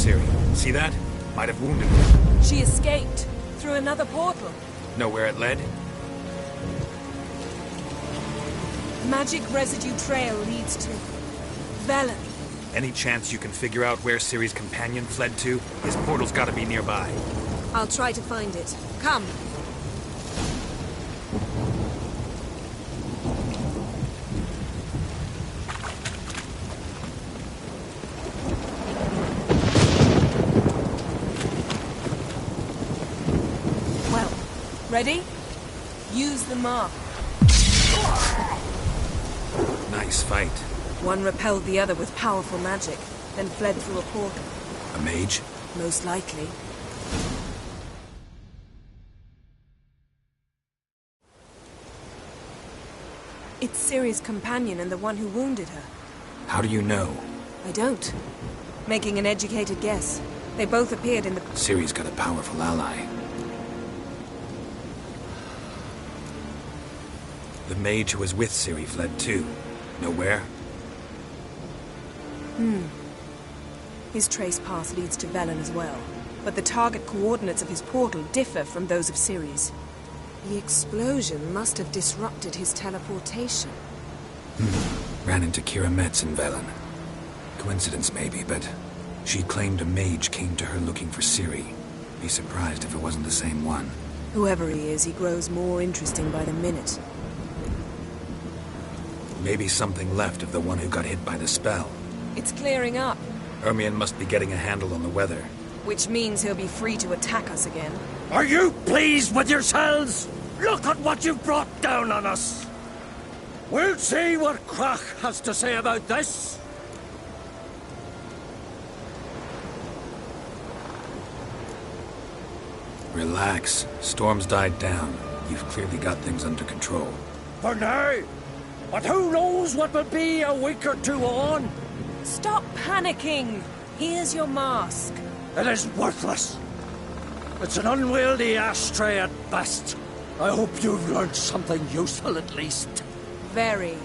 Ciri. See that? Might have wounded her. She escaped through another portal. Know where it led? Magic residue trail leads to Velen. Any chance you can figure out where Ciri's companion fled to? His portal's gotta be nearby. I'll try to find it. Come. Well, ready? Use the mark. Nice fight. One repelled the other with powerful magic, then fled through a portal. A mage? Most likely. It's Ciri's companion and the one who wounded her. How do you know? I don't. Making an educated guess. They both appeared in the... Ciri's got a powerful ally. The mage who was with Ciri fled too. Know where? His trace path leads to Velen as well. But the target coordinates of his portal differ from those of Ciri's. The explosion must have disrupted his teleportation. Ran into Kira Metz in Velen. Coincidence maybe, but she claimed a mage came to her looking for Ciri. Be surprised if it wasn't the same one. Whoever he is, he grows more interesting by the minute. Maybe something left of the one who got hit by the spell. It's clearing up, Ermion must be getting a handle on the weather. which means he'll be free to attack us again. Are you pleased with yourselves? Look at what you've brought down on us. We'll see what Crach has to say about this. Relax. Storm's died down. You've clearly got things under control. For now. But who knows what will be a week or two on? Stop panicking! Here's your mask. It is worthless. It's an unwieldy ashtray at best. I hope you've learned something useful at least. Very.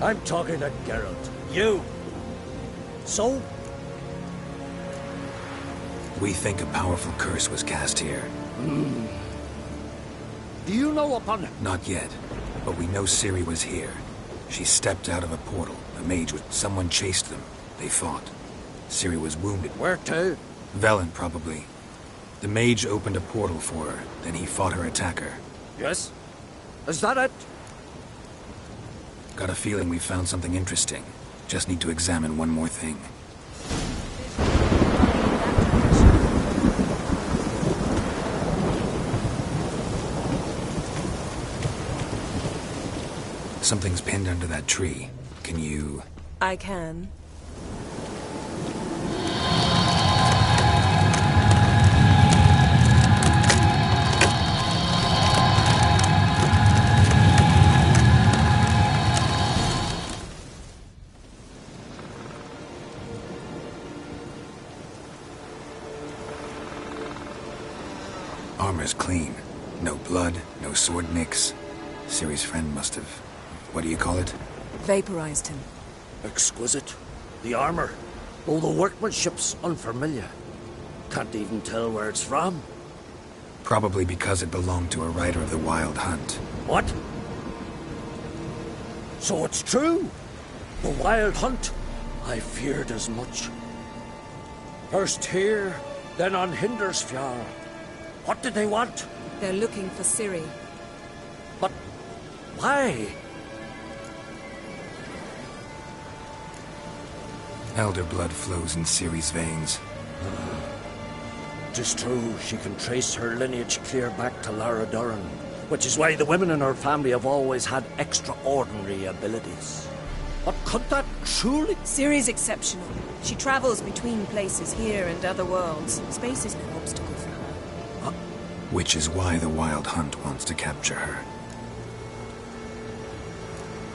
I'm talking to Geralt. You. So? We think a powerful curse was cast here. Do you know upon... Not yet, but we know Ciri was here. She stepped out of a portal. A mage with someone chased them. They fought. Ciri was wounded. Where to? Velen, probably. The mage opened a portal for her, then he fought her attacker. Yes? Is that it? Got a feeling we found something interesting. Just need to examine one more thing. Something's pinned under that tree. Can you... I can. Armor's clean. No blood, no sword nicks. Ciri's friend must have... What do you call it? Vaporized him. Exquisite. The armor. Though the workmanship's unfamiliar. Can't even tell where it's from. Probably because it belonged to a rider of the Wild Hunt. What? So it's true? The Wild Hunt? I feared as much. First here, then on Hindersfjall. What did they want? They're looking for Ciri. But why? Elder blood flows in Ciri's veins. Tis true, she can trace her lineage clear back to Lara Duran, which is why the women in her family have always had extraordinary abilities. But could that truly... Ciri's exceptional. She travels between places here and other worlds. Space is no obstacle for her. Which is why the Wild Hunt wants to capture her.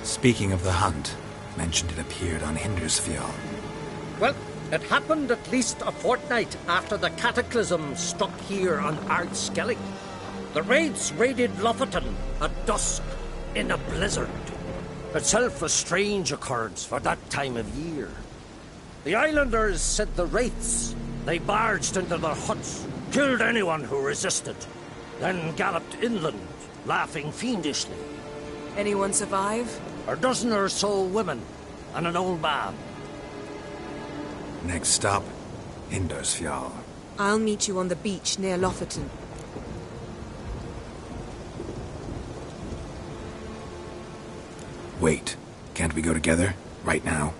Speaking of the hunt, mentioned it appeared on Hindersfjall. Well, it happened at least a fortnight after the cataclysm struck here on Ardskellig. The raids raided Lofoten at dusk in a blizzard. Itself a strange occurrence for that time of year. The islanders said the wraiths. They barged into their huts, killed anyone who resisted, then galloped inland, laughing fiendishly. Anyone survive? A dozen or so women, and an old man. Next stop, Hindarsfjall. I'll meet you on the beach near Lofoten. Wait, can't we go together? Right now?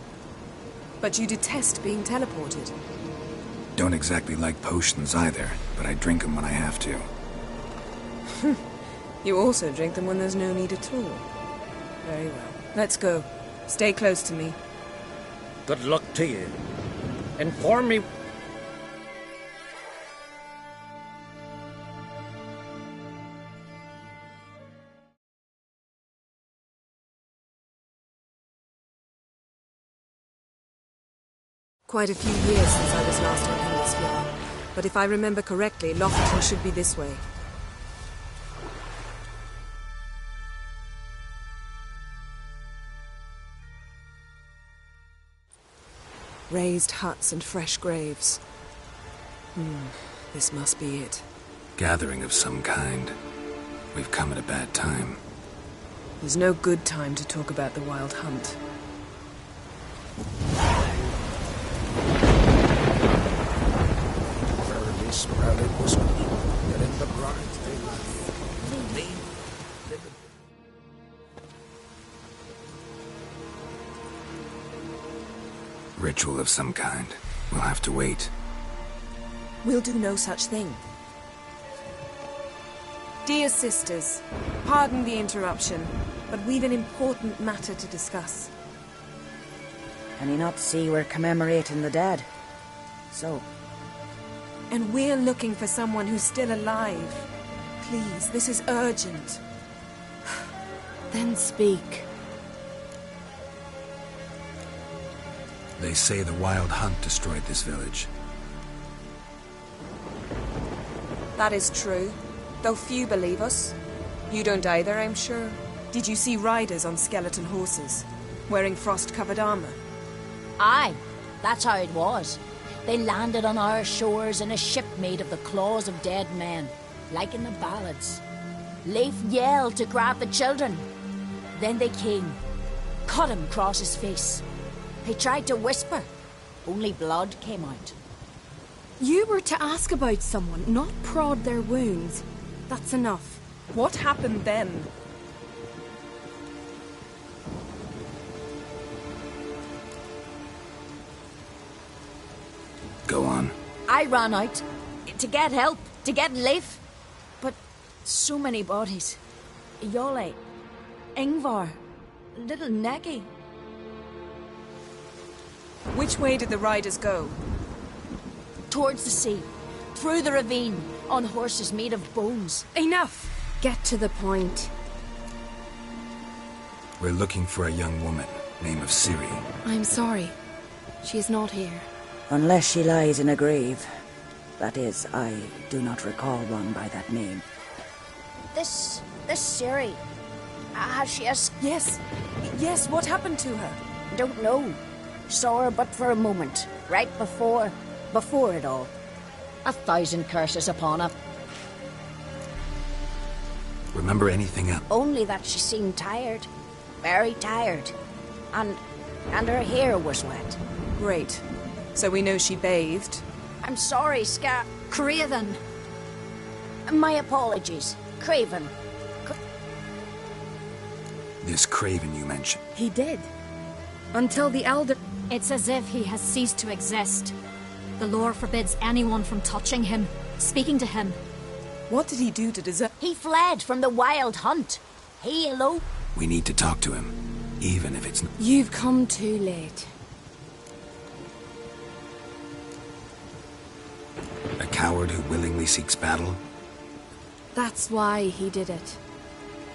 But you detest being teleported. Don't exactly like potions either, but I drink them when I have to. You also drink them when there's no need at all. Very well. Let's go. Stay close to me. Good luck to you. Inform me. Quite a few years since I was last on Hindarsfjall, but if I remember correctly, Lofoten should be this way. Raised huts and fresh graves. This must be it. Gathering of some kind. We've come at a bad time. There's no good time to talk about the Wild Hunt. Fairly sprouted whiskers. Get in the brine, Ritual of some kind. We'll have to wait. We'll do no such thing. Dear sisters, pardon the interruption, but we've an important matter to discuss. Can you not see we're commemorating the dead? So? And we're looking for someone who's still alive. Please, this is urgent. Then speak. They say the Wild Hunt destroyed this village. That is true, though few believe us. You don't either, I'm sure. Did you see riders on skeleton horses, wearing frost-covered armor? Aye, that's how it was. They landed on our shores in a ship made of the claws of dead men, like in the ballads. Leif yelled to grab the children. Then they came, cut him across his face. They tried to whisper, only blood came out. You were to ask about someone, not prod their wounds. That's enough. What happened then? Go on. I ran out to get help, to get Leif. But so many bodies. Yole, Ingvar, little Necky. Which way did the riders go? Towards the sea, through the ravine, on horses made of bones. Enough! Get to the point. We're looking for a young woman, name of Ciri. I'm sorry. She is not here. Unless she lies in a grave. That is, I do not recall one by that name. This Ciri, has she Yes, what happened to her? Don't know. Saw her but for a moment, right before it all. 1,000 curses upon her. Remember anything else? Only that she seemed tired. Very tired. And her hair was wet. Great. So we know she bathed. I'm sorry, Craven. My apologies. Craven. This Craven you mentioned. He did. Until the Elder... It's as if he has ceased to exist. The lore forbids anyone from touching him, speaking to him. What did he do to deserve... He fled from the Wild Hunt. He alone... We need to talk to him, even if it's... You've come too late. A coward who willingly seeks battle? That's why he did it.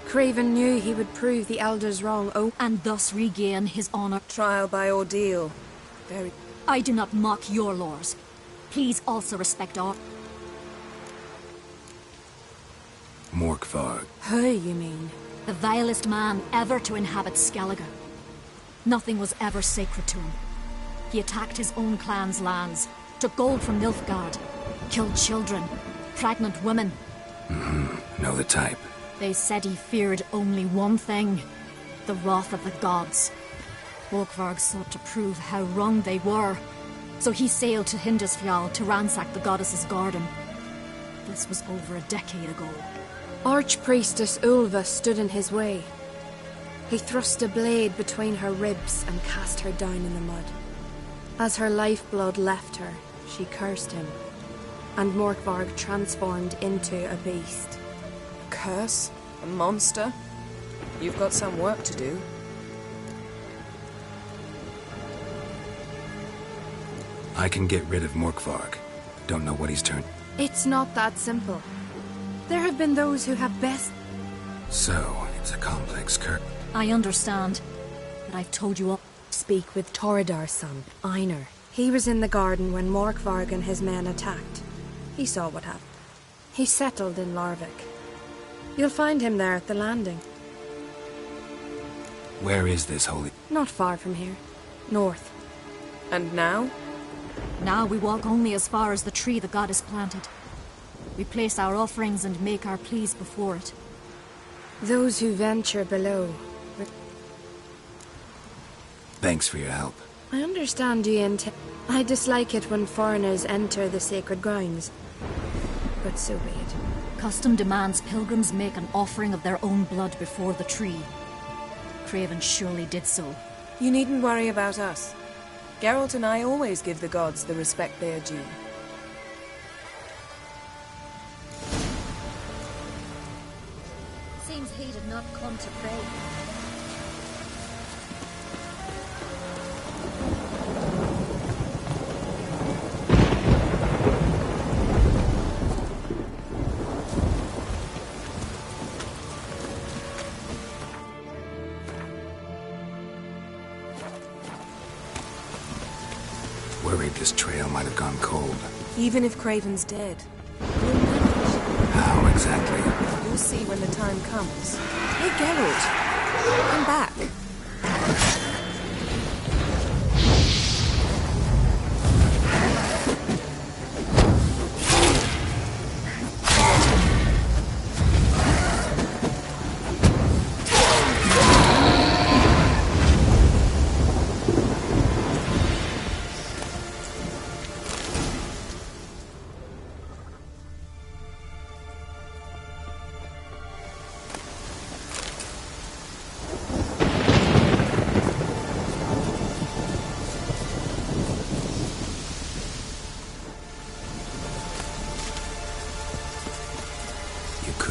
Craven knew he would prove the Elders wrong, And thus regain his honor. Trial by ordeal. Very... I do not mock your laws. Please also respect our... Morkvarg. Who, you mean? The vilest man ever to inhabit Skellige. Nothing was ever sacred to him. He attacked his own clan's lands, took gold from Nilfgaard, killed children, pregnant women. Know the type. They said he feared only one thing, the wrath of the gods. Morkvarg sought to prove how wrong they were, so he sailed to Hindisfjall to ransack the goddess's garden. This was over a decade ago. Archpriestess Ulva stood in his way. He thrust a blade between her ribs and cast her down in the mud. As her lifeblood left her, she cursed him, and Morkvarg transformed into a beast. A curse? A monster? You've got some work to do. I can get rid of Morkvarg. Don't know what he's turned. It's not that simple. There have been those who have best... So, it's a complex curse. I understand, but I've told you all. Speak with Torridar's son, Einar. He was in the garden when Morkvarg and his men attacked. He saw what happened. He settled in Larvik. You'll find him there at the landing. Where is this holy... Not far from here. North. And now? Now we walk only as far as the tree the goddess planted. We place our offerings and make our pleas before it. Those who venture below... Thanks for your help. I understand you intend... I dislike it when foreigners enter the sacred grounds. But so be it. Custom demands pilgrims make an offering of their own blood before the tree. Craven surely did so. You needn't worry about us. Geralt and I always give the gods the respect they are due. Seems he did not come to pray. Worried this trail might have gone cold. Even if Craven's dead. We'll manage. How exactly? You'll see when the time comes. Hey, Geralt! Come back.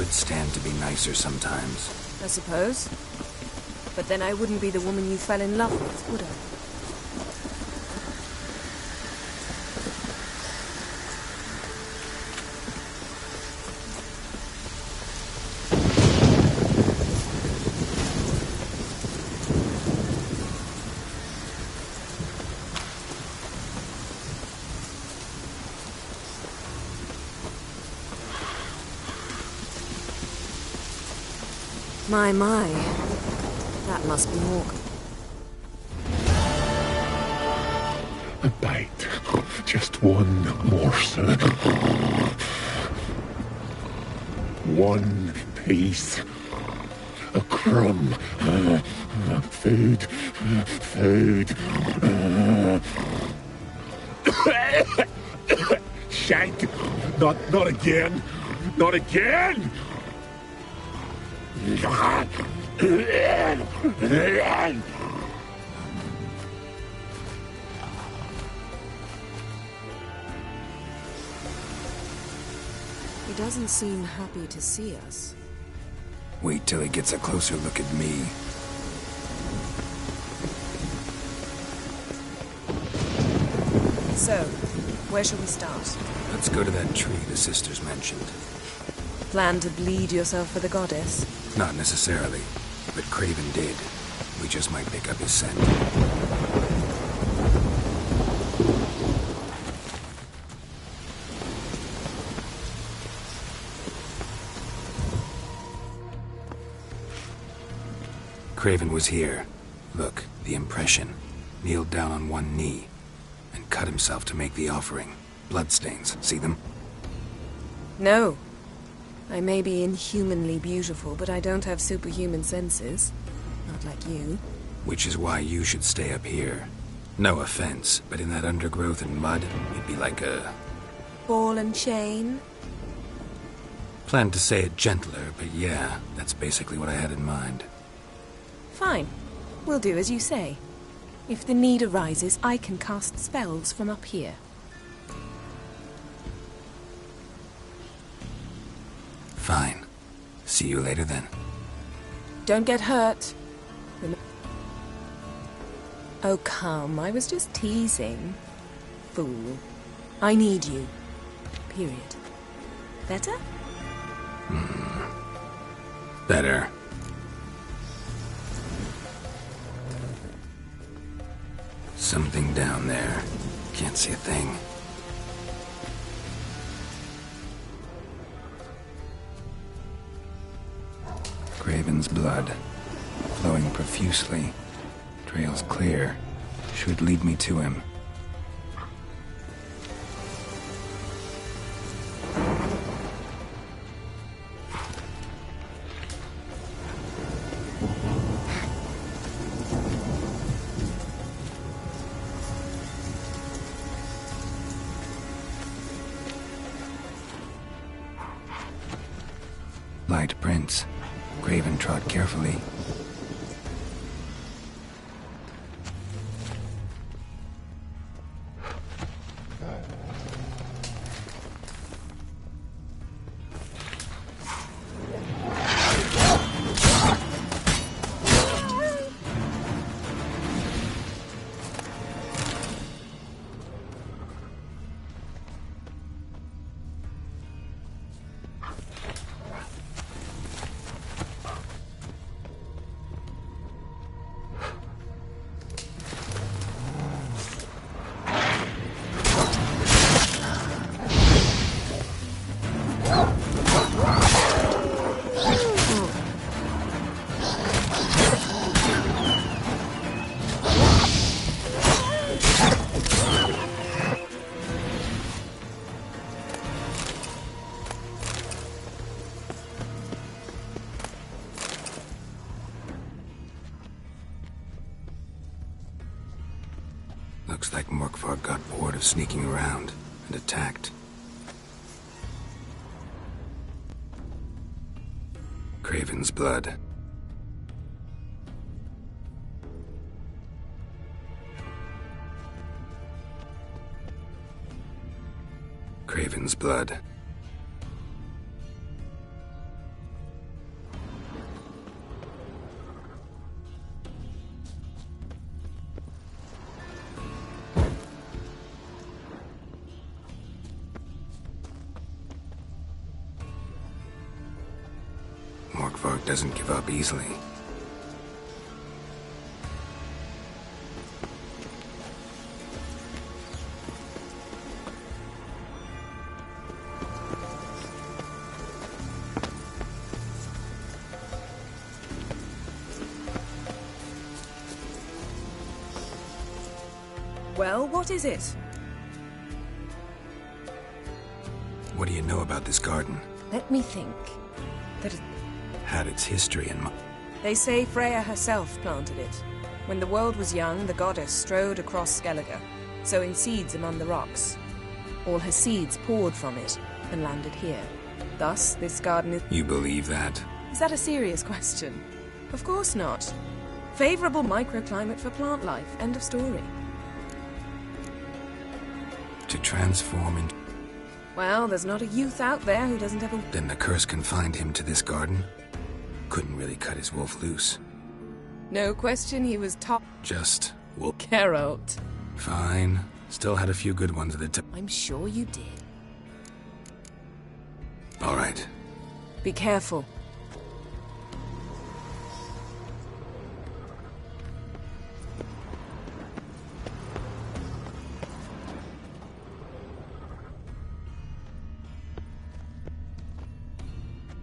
Stand to be nicer sometimes. I suppose. But then I wouldn't be the woman you fell in love with, would I? My. That must be Morgan. A bite. Just one morsel. One piece. A crumb. Food. Shank. Not again. Not again! He doesn't seem happy to see us. Wait till he gets a closer look at me. So, where shall we start? Let's go to that tree the sisters mentioned. Plan to bleed yourself for the goddess? Not necessarily, but Craven did. We just might pick up his scent. Craven was here. Look, the impression. Kneeled down on one knee. and cut himself to make the offering. Bloodstains, see them? No. I may be inhumanly beautiful, but I don't have superhuman senses. Not like you. Which is why you should stay up here. No offense, but in that undergrowth and mud, you'd be like a... Ball and chain? Planned to say it gentler, but yeah, that's basically what I had in mind. Fine. We'll do as you say. If the need arises, I can cast spells from up here. Fine. See you later then. Don't get hurt. Oh, come. I was just teasing. Fool. I need you. Period. Better? Better. Something down there. Can't see a thing. Craven's blood. Flowing profusely. Trail's clear. Should lead me to him. Light prints. Craven trod carefully. Looks like Morkvarg got bored of sneaking around and attacked. Craven's blood. Craven's blood. Morkvarg doesn't give up easily. Well, what is it? What do you know about this garden? Let me think. That Had its history in mind. they say Freya herself planted it. When the world was young, the goddess strode across Skellige, sowing seeds among the rocks. All her seeds poured from it and landed here. Thus, this garden is... You believe that? Is that a serious question? Of course not. Favorable microclimate for plant life. End of story. To transform into... Well, there's not a youth out there who doesn't have a... Then the curse confined him to this garden? Couldn't really cut his wolf loose. No question he was top... Just wolf. Geralt. Fine. Still had a few good ones at the time. I'm sure you did. All right. Be careful.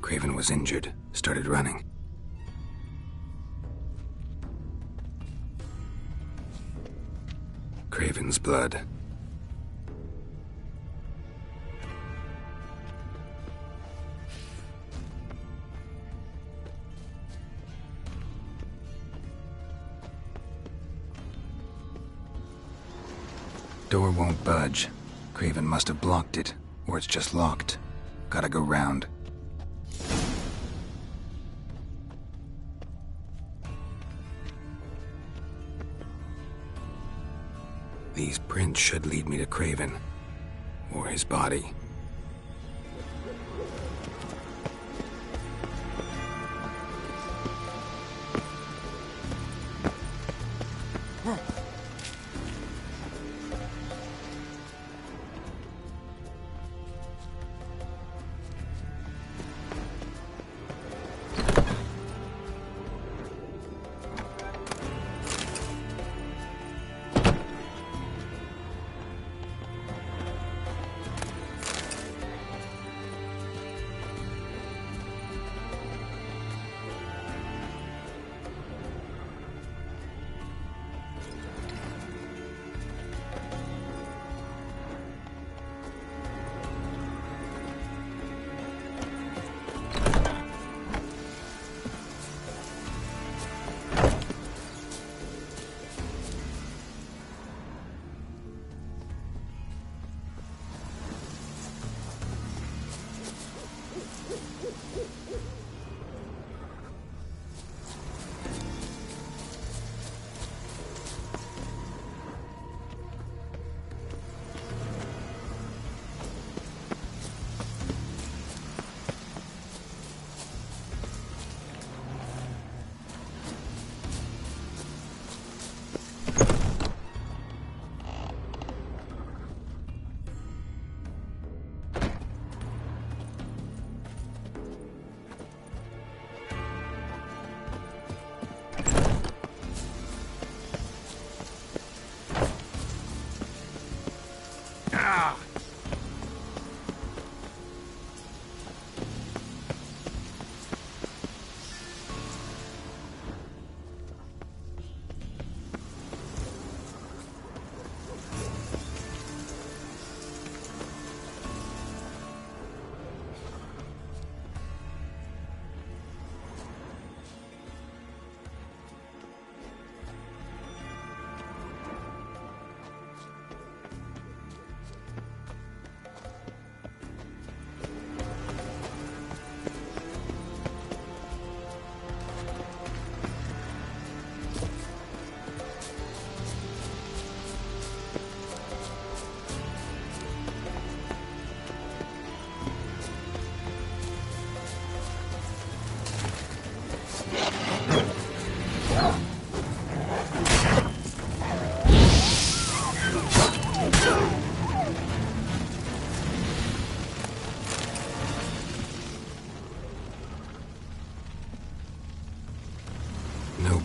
Craven was injured. Started running. Craven's blood. Door won't budge. Craven must have blocked it, or it's just locked. Gotta go round. These prints should lead me to Craven. Or his body.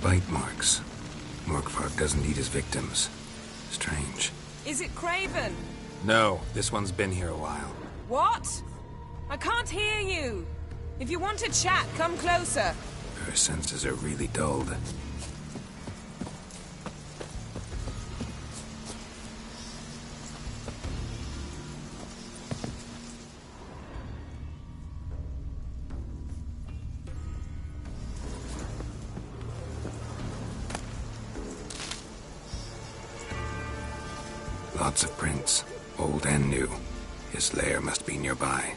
Bite marks. Morkvarg doesn't eat his victims. Strange. Is it Craven? No, this one's been here a while. What? I can't hear you. If you want to chat, come closer. Her senses are really dulled. Lots of prints, old and new. His lair must be nearby.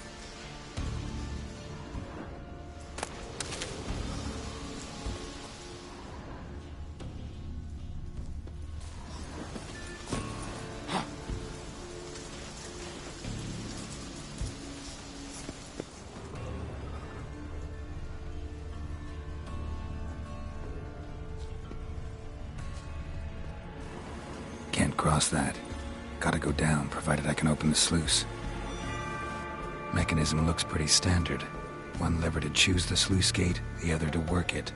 Can't cross that. Gotta go down, provided I can open the sluice. Mechanism looks pretty standard. One lever to choose the sluice gate, the other to work it.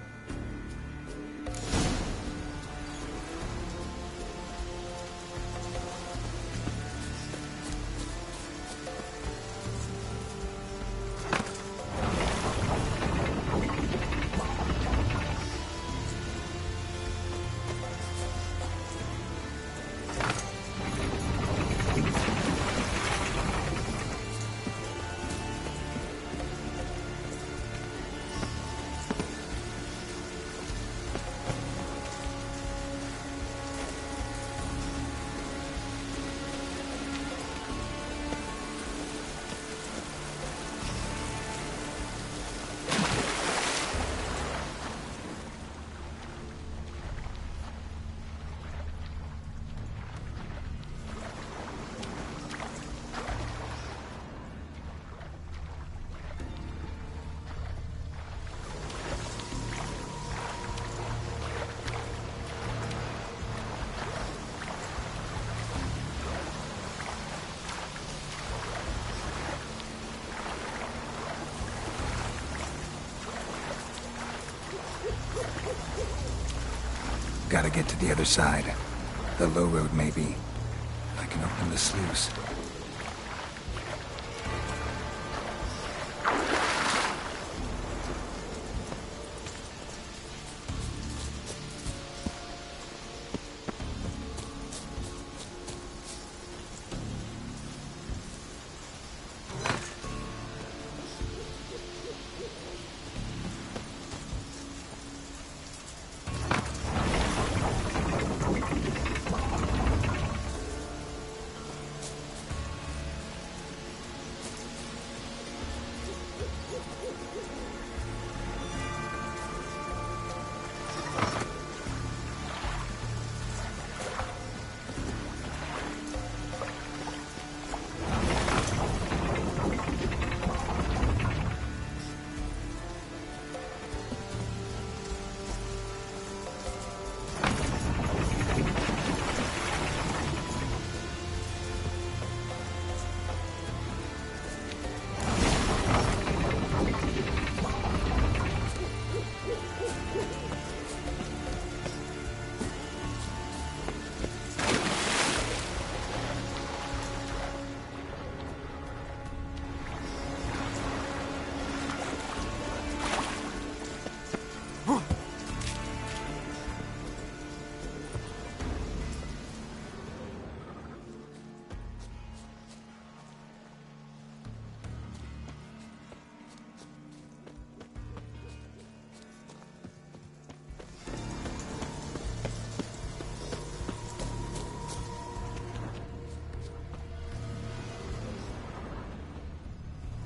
get to the other side. The low road, maybe. I can open the sluice.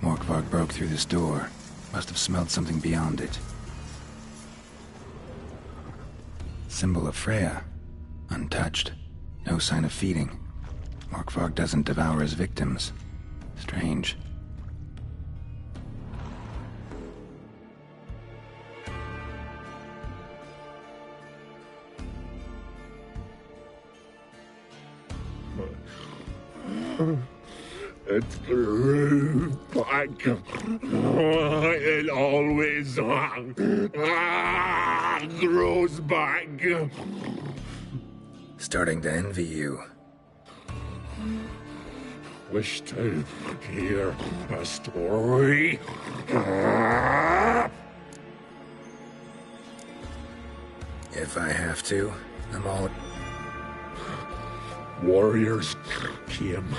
Morkvarg broke through this door. Must have smelled something beyond it. Symbol of Freya. Untouched. No sign of feeding. Morkvarg doesn't devour his victims. Strange. It grew back. It always grows back. Starting to envy you. Wish to hear a story. If I have to, I'm all... Warriors came.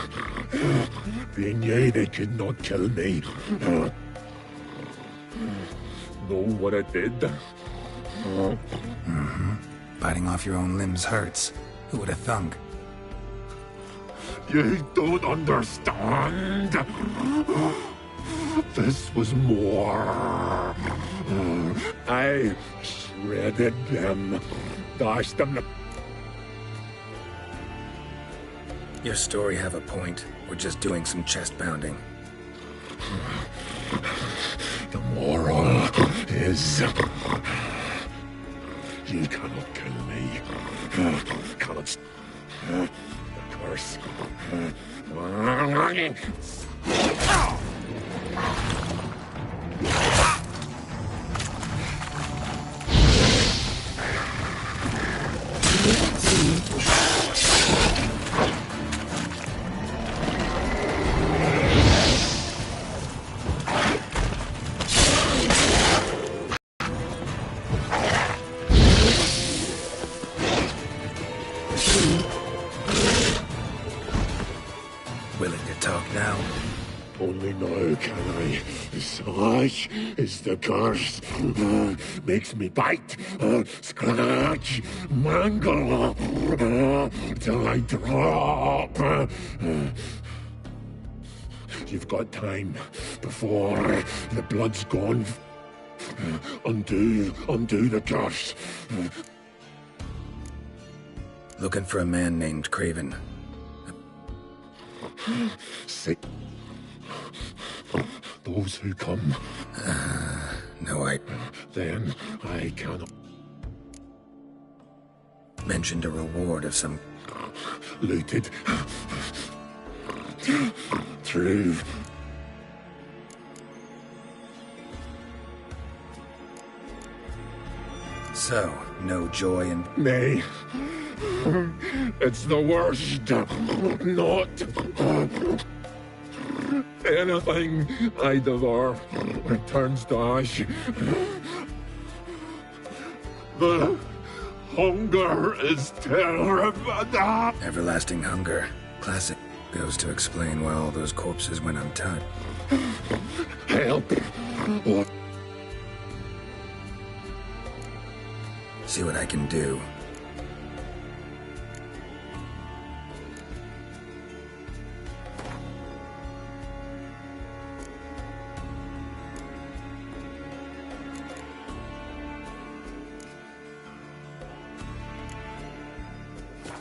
They knew they could not kill me. Know what I did? Biting off your own limbs hurts. Who would have thunk? You don't understand. This was more. I shredded them, dashed them to... Your story have a point. We're just doing some chest pounding. The moral is... You cannot kill me. Cannot... The curse... Willing to talk now? Only now can I. Such is the curse. Makes me bite, scratch, mangle, till I drop. You've got time before the blood's gone. Undo the curse. Looking for a man named Craven. Say, those who come. No, Then I cannot. Mentioned a reward of some... Looted. True. So, no joy in... Nay. It's the worst. Not anything I devour turns to ash. The hunger is terrible. Everlasting hunger. Classic. Goes to explain why all those corpses went untouched. Help. What? See what I can do.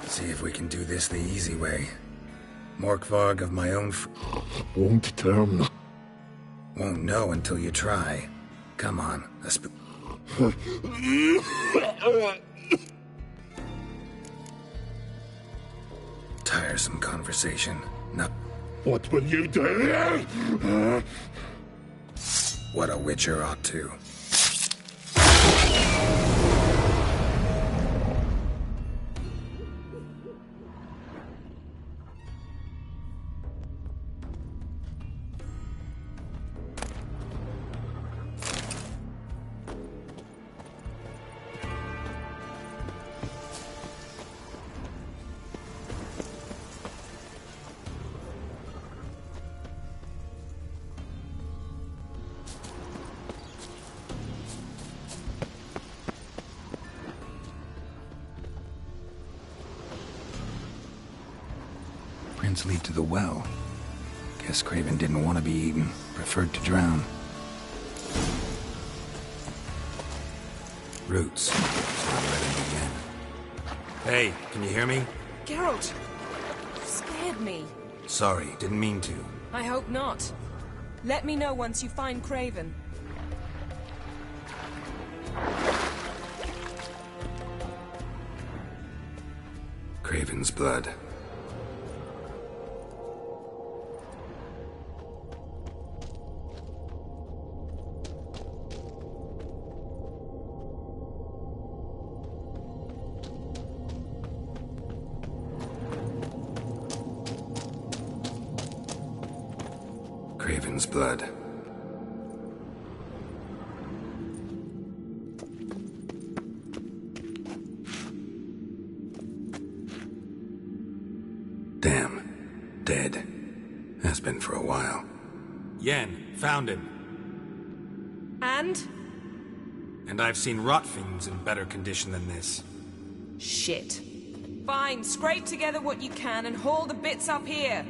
See if we can do this the easy way. Morkvarg of my own Won't turn. Won't know until you try. Come on, tiresome conversation. No. What will you do? What a witcher ought to. Lead to the well. Guess Craven didn't want to be eaten, preferred to drown. Roots. Start letting me in. Hey, can you hear me? Geralt! You scared me. Sorry, didn't mean to. I hope not. Let me know once you find Craven. Craven's blood. Craven's blood. Damn. Dead. Has been for a while. Yen, found him. And? And I've seen rot fiends in better condition than this. Shit. Fine, scrape together what you can and haul the bits up here.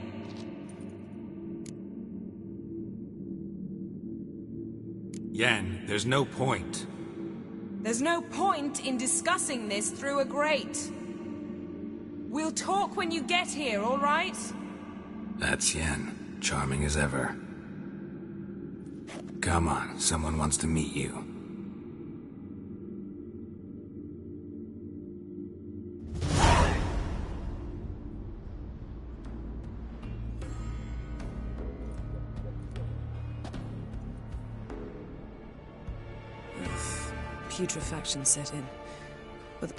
Yen, there's no point. There's no point in discussing this through a grate. We'll talk when you get here, all right? That's Yen. Charming as ever. Come on, someone wants to meet you. Putrefaction set in. But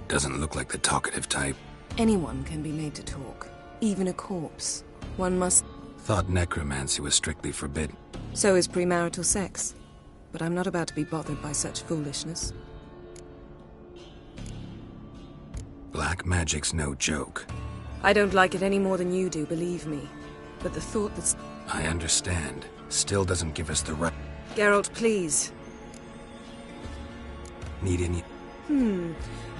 Doesn't look like the talkative type. anyone can be made to talk. Even a corpse. One must... Thought necromancy was strictly forbidden. So is premarital sex. But I'm not about to be bothered by such foolishness. Black magic's no joke. I don't like it any more than you do, believe me. But the thought that's... I understand. Still doesn't give us the right... Geralt, please. Need any...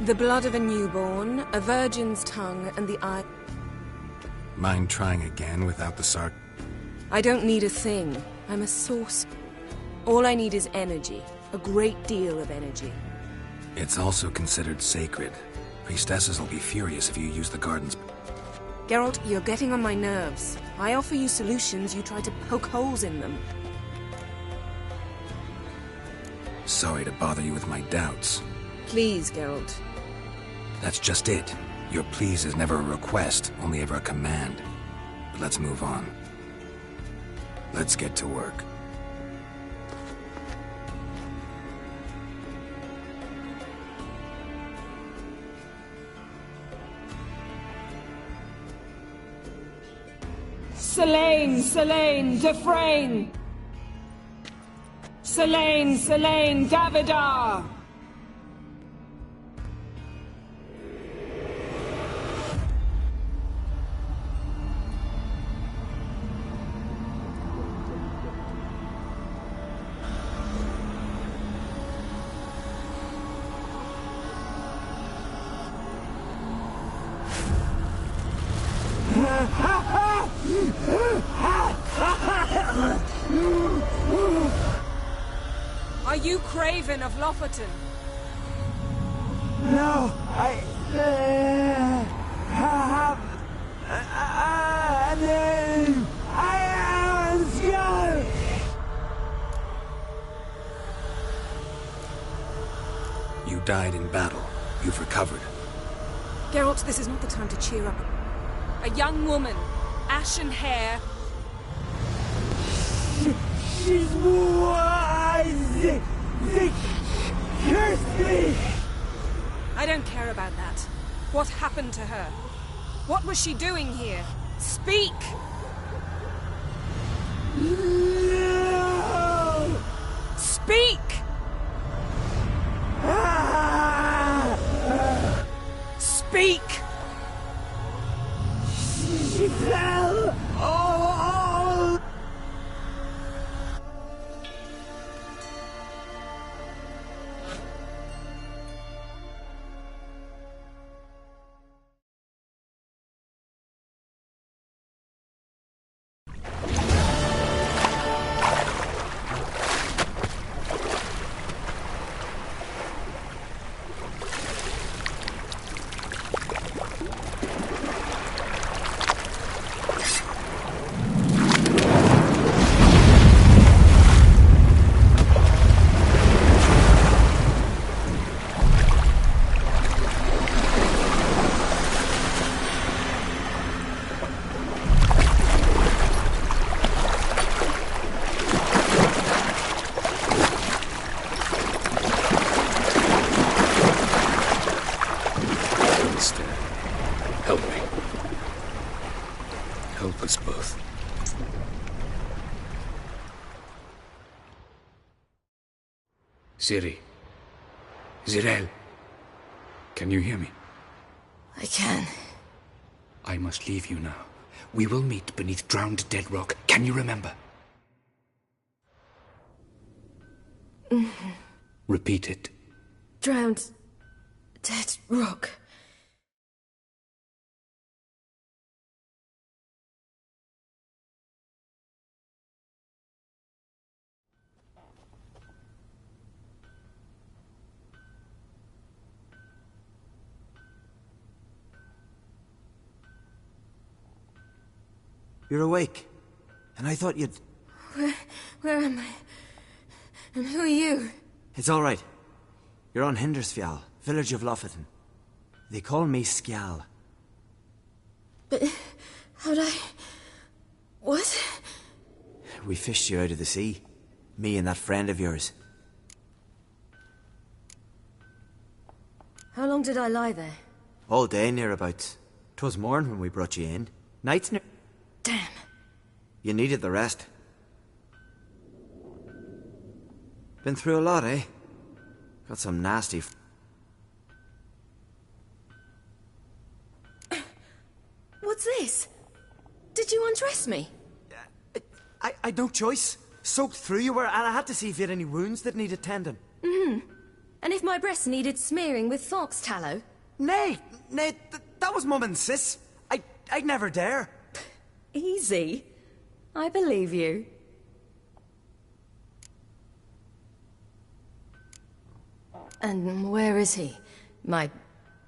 The blood of a newborn, a virgin's tongue, and the eye... Mind trying again without the sarc... I don't need a thing. I'm a source. All I need is energy. A great deal of energy. It's also considered sacred. Priestesses will be furious if you use the garden's... Geralt, you're getting on my nerves. I offer you solutions, you try to poke holes in them. Sorry to bother you with my doubts. Please, Geralt. That's just it. Your please is never a request, only ever a command. But let's move on. Let's get to work. Selene, Selene, Dufresne! Selene, Selene, Davidar! Are you Craven of Lofoten? No, I have a name. I am a skull. You died in battle. You've recovered. Geralt, this is not the time to cheer up. A young woman, ashen hair. She's wise. They cursed me. I don't care about that. What happened to her? What was she doing here? Speak! No. Speak! Speak! She fell. Oh. Help me. Help us both. Ciri. Zirael. Can you hear me? I can. I must leave you now. We will meet beneath drowned dead rock. Can you remember? Repeat it. Drowned. Dead rock. You're awake. And I thought you'd... Where am I? And who are you? It's all right. You're on Hindersfjall, village of Lofoten. They call me Skjal. But how'd I... What? We fished you out of the sea. Me and that friend of yours. How long did I lie there? All day nearabouts. 'Twas morn when we brought you in. Night's near... Damn. You needed the rest. Been through a lot, eh? Got some nasty... What's this? Did you undress me? I had no choice. Soaked through you were, and I had to see if you had any wounds that needed tending. And if my breasts needed smearing with fox tallow? Nay, that was Mum and Sis. I'd never dare. Easy. I believe you. And where is he? My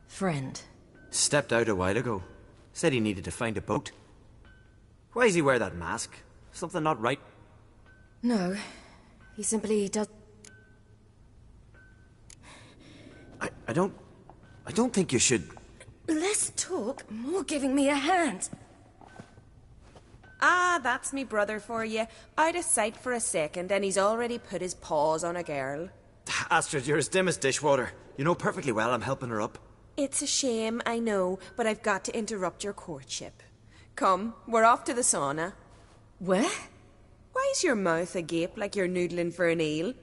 friend? Stepped out a while ago. Said he needed to find a boat. Why does he wear that mask? Something not right? No. He simply does... I don't think you should... Less talk, more giving me a hand. Ah, that's me brother for you. I'd a sight for a second, and he's already put his paws on a girl. Astrid, you're as dim as dishwater. You know perfectly well I'm helping her up. It's a shame, I know, but I've got to interrupt your courtship. Come, we're off to the sauna. Where? Why's your mouth agape like you're noodling for an eel?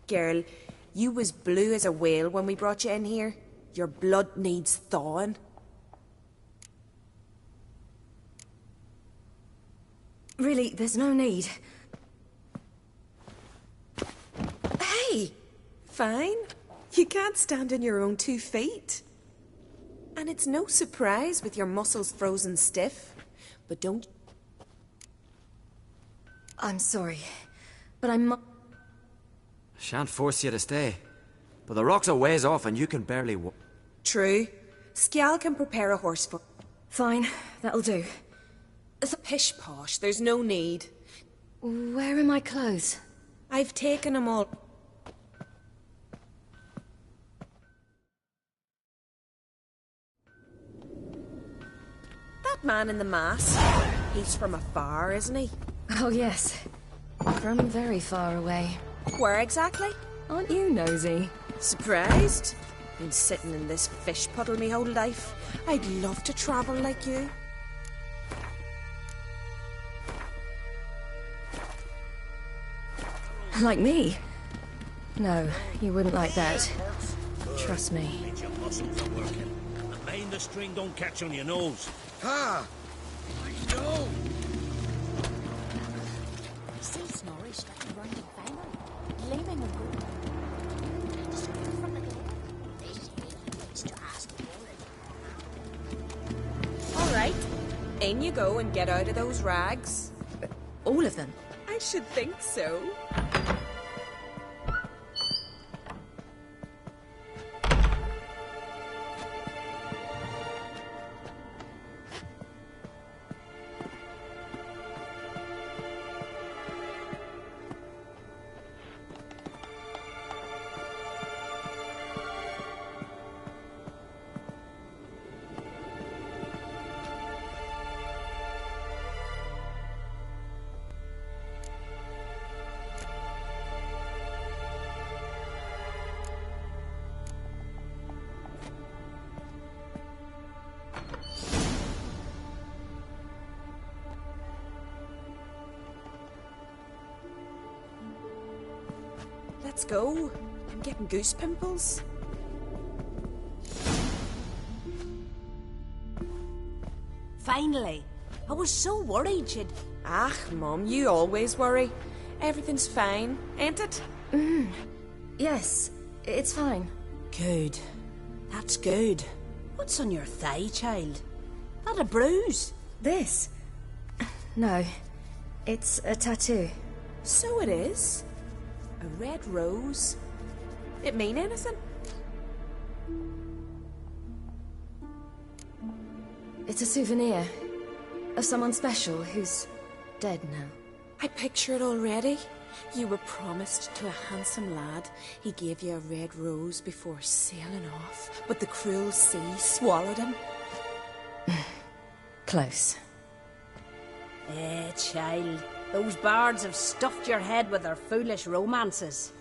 Girl, you was blue as a whale when we brought you in here. Your blood needs thawing. Really, there's no need. Hey! Fine. You can't stand on your own 2 feet. And it's no surprise with your muscles frozen stiff. But don't... I'm sorry, but I'm... Shan't force you to stay. But the rock's a ways off and you can barely True. Skjal can prepare a horse for... Fine, that'll do. Pish-posh, there's no need. Where are my clothes? I've taken them all. That man in the mask, he's from afar, isn't he? Oh, yes. From very far away. Where exactly? Aren't you nosy? Surprised? Been sitting in this fish puddle me whole life. I'd love to travel like you. Like me? No, you wouldn't like that. Trust me. Means your muscles are working. And mind the string don't catch on your nose. Ah! I know! See Snorri striking round the final, leaving a good. Just from the door. This is really place to ask for it. All right. In you go and get out of those rags. All of them? I should think so. Let's go. I'm getting goose pimples. Finally. I was so worried you'd... Ah, Mum, you always worry. Everything's fine, ain't it? Yes, it's fine. Good. That's good. What's on your thigh, child? That a bruise? This? No, it's a tattoo. So it is. A red rose. It mean anything? It's a souvenir of someone special who's dead now. I picture it already. You were promised to a handsome lad. He gave you a red rose before sailing off, but the cruel sea swallowed him. Close. Child. Those bards have stuffed your head with their foolish romances.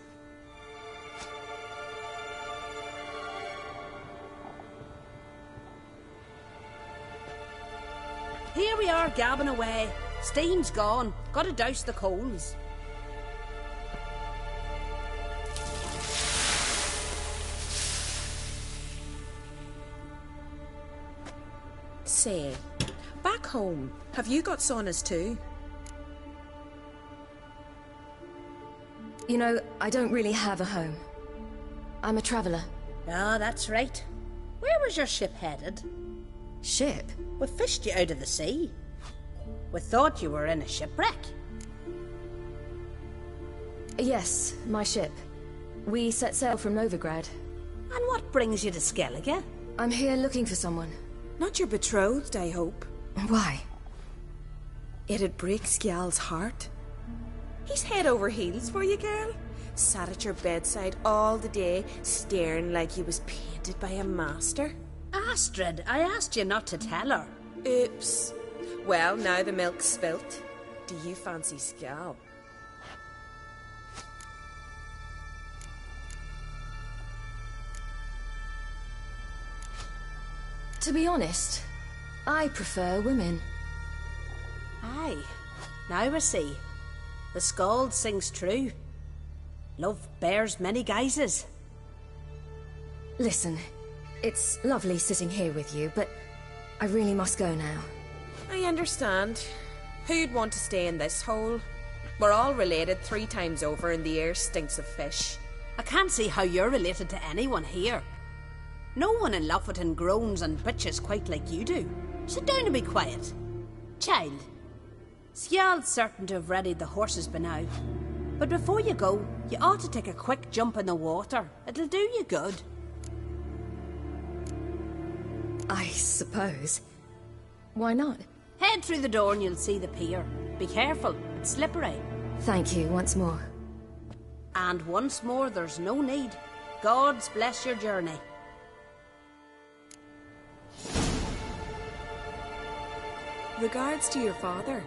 Here we are gabbing away. Steam's gone. Gotta douse the coals. Say, back home, have you got saunas too? You know, I don't really have a home. I'm a traveller. Ah, that's right. Where was your ship headed? Ship? We fished you out of the sea. We thought you were in a shipwreck. Yes, my ship. We set sail from Novigrad. And what brings you to Skellige? I'm here looking for someone. Not your betrothed, I hope. Why? It'd break Skjal's heart. He's head over heels for you, girl. Sat at your bedside all the day, staring like he was painted by a master. Astrid, I asked you not to tell her. Oops. Well, now the milk's spilt. Do you fancy Skjal? To be honest, I prefer women. Aye. Now I see. The skald sings true. Love bears many guises. Listen, it's lovely sitting here with you, but I really must go now. I understand. Who'd want to stay in this hole? We're all related 3 times over and the air stinks of fish. I can't see how you're related to anyone here. No one in Lofoten groans and bitches quite like you do. Sit down and be quiet. Child, Sjal's certain to have readied the horses by now. But before you go, you ought to take a quick jump in the water. It'll do you good. I suppose. Why not? Head through the door and you'll see the pier. Be careful, it's slippery. Thank you once more. And once more, there's no need. God's bless your journey. Regards to your father.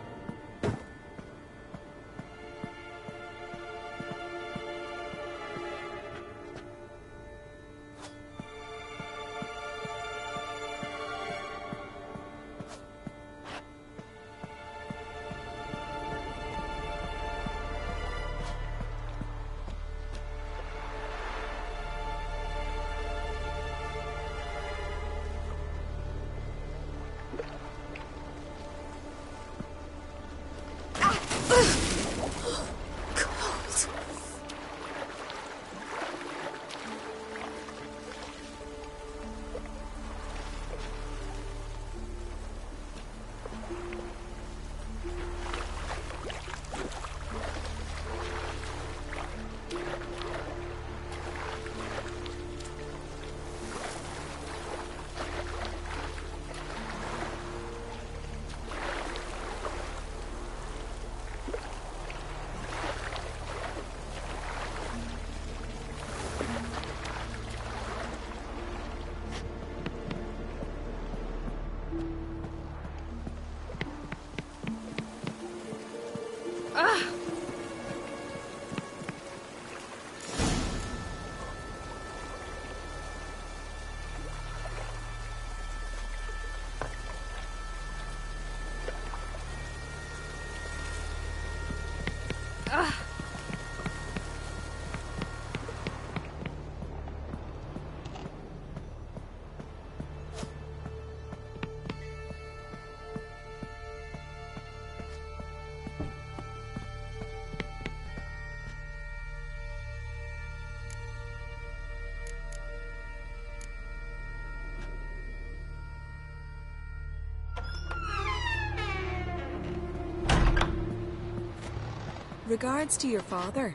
Regards to your father.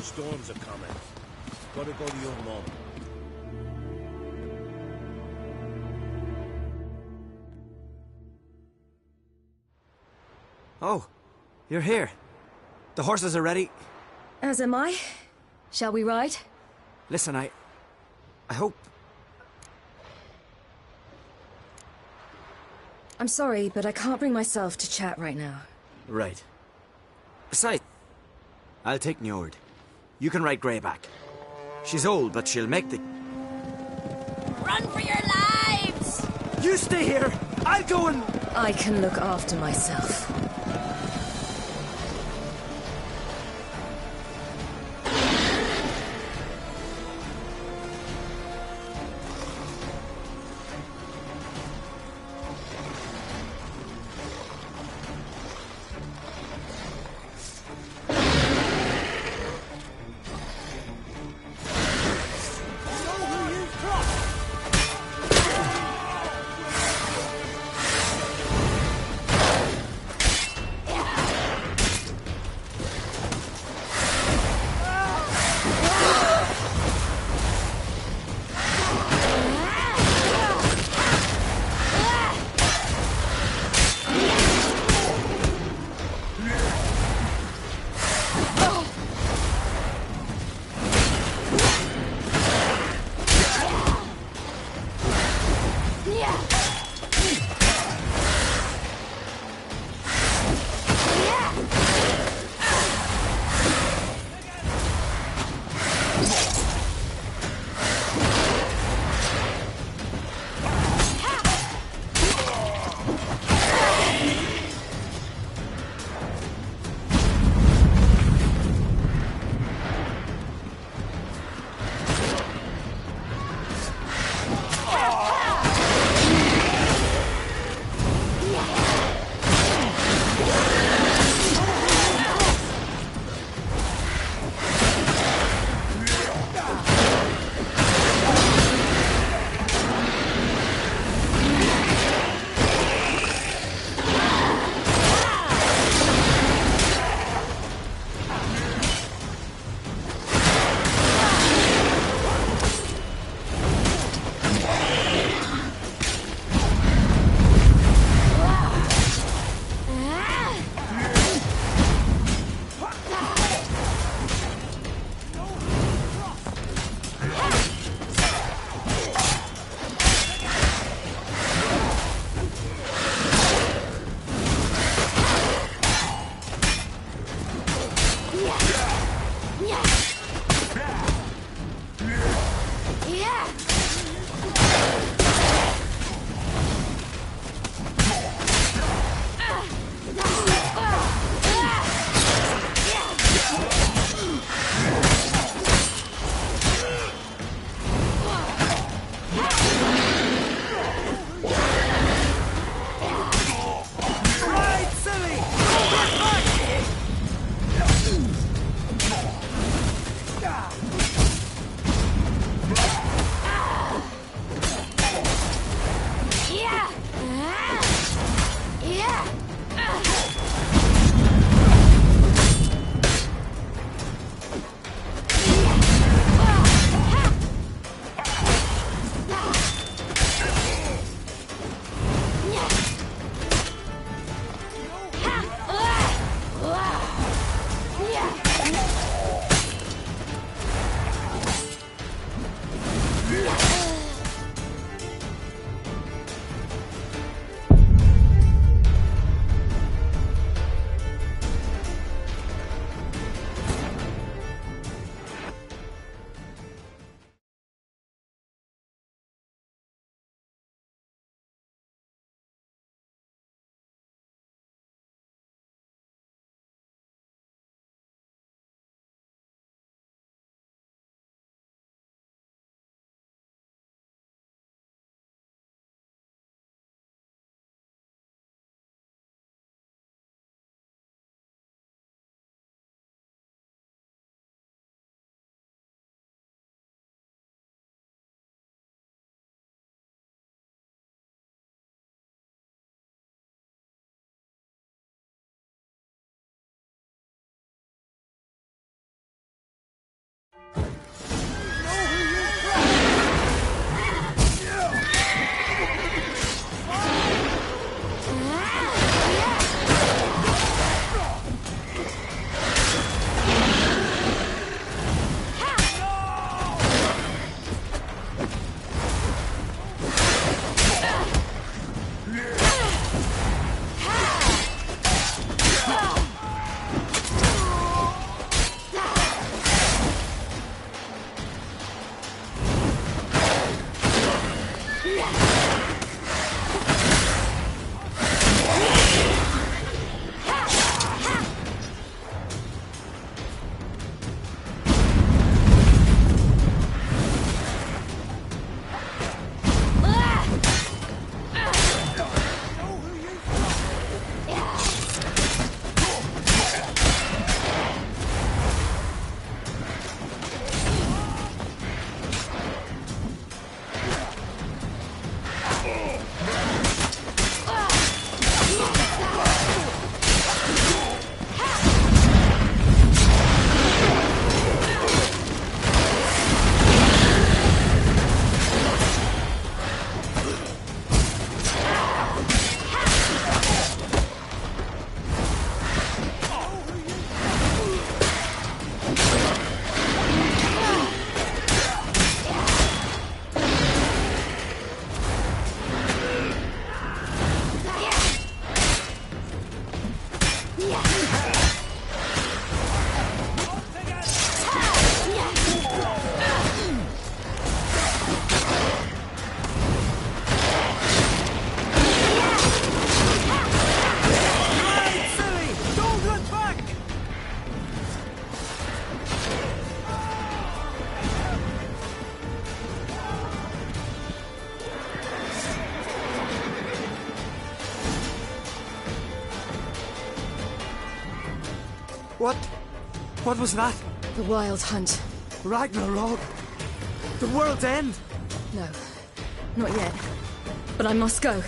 Storms are coming. Gotta go to your mom. Oh, you're here. The horses are ready. As am I. Shall we ride? Listen, I hope... I'm sorry, but I can't bring myself to chat right now. Right. Besides, I'll take Njord. You can ride Greyback. She's old, but she'll make the... Run for your lives! You stay here! I'll go and... I can look after myself. What was that? The Wild Hunt. Ragnarok? The world's end? No, not yet. But I must go.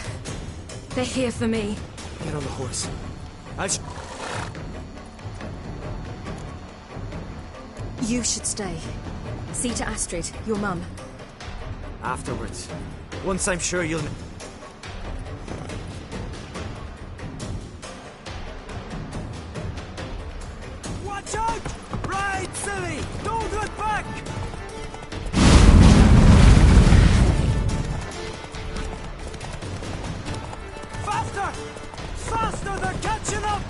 They're here for me. Get on the horse. You should stay. See to Astrid, your mum. Afterwards. Once I'm sure you'll... Watch out! Ride, silly! Don't look back! Faster! Faster! They're catching up!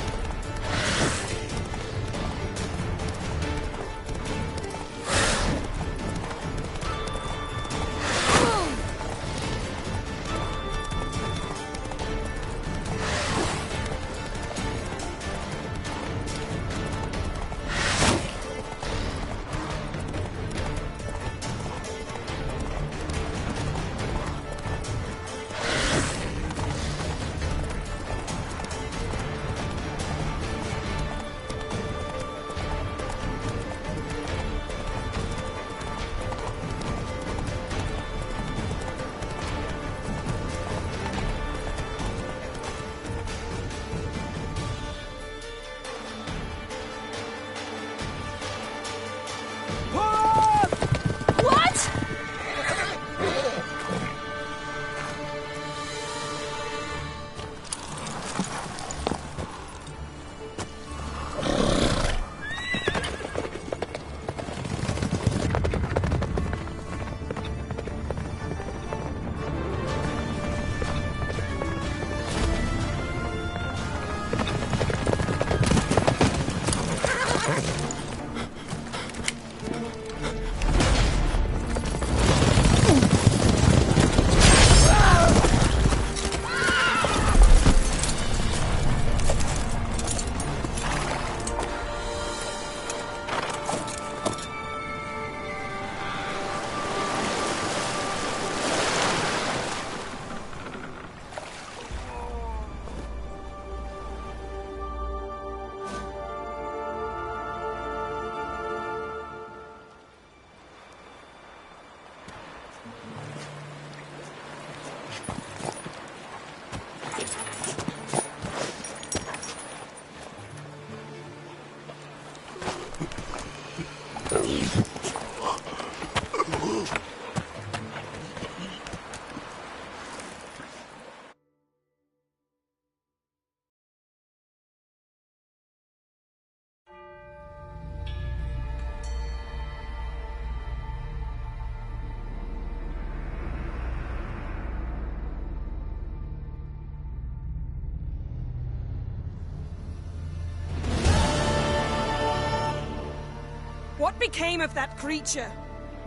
What became of that creature?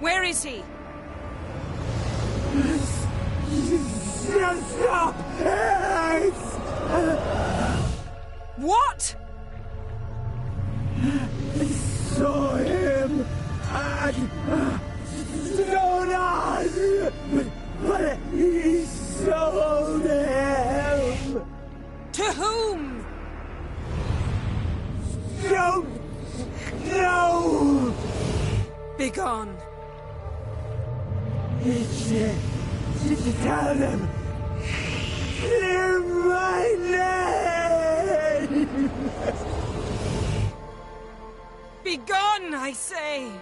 Where is he? Stop! What? I saw him at Stonas, but he sold him. To whom? Don't know. Begone. Tell them. Clear my name. Begone, I say.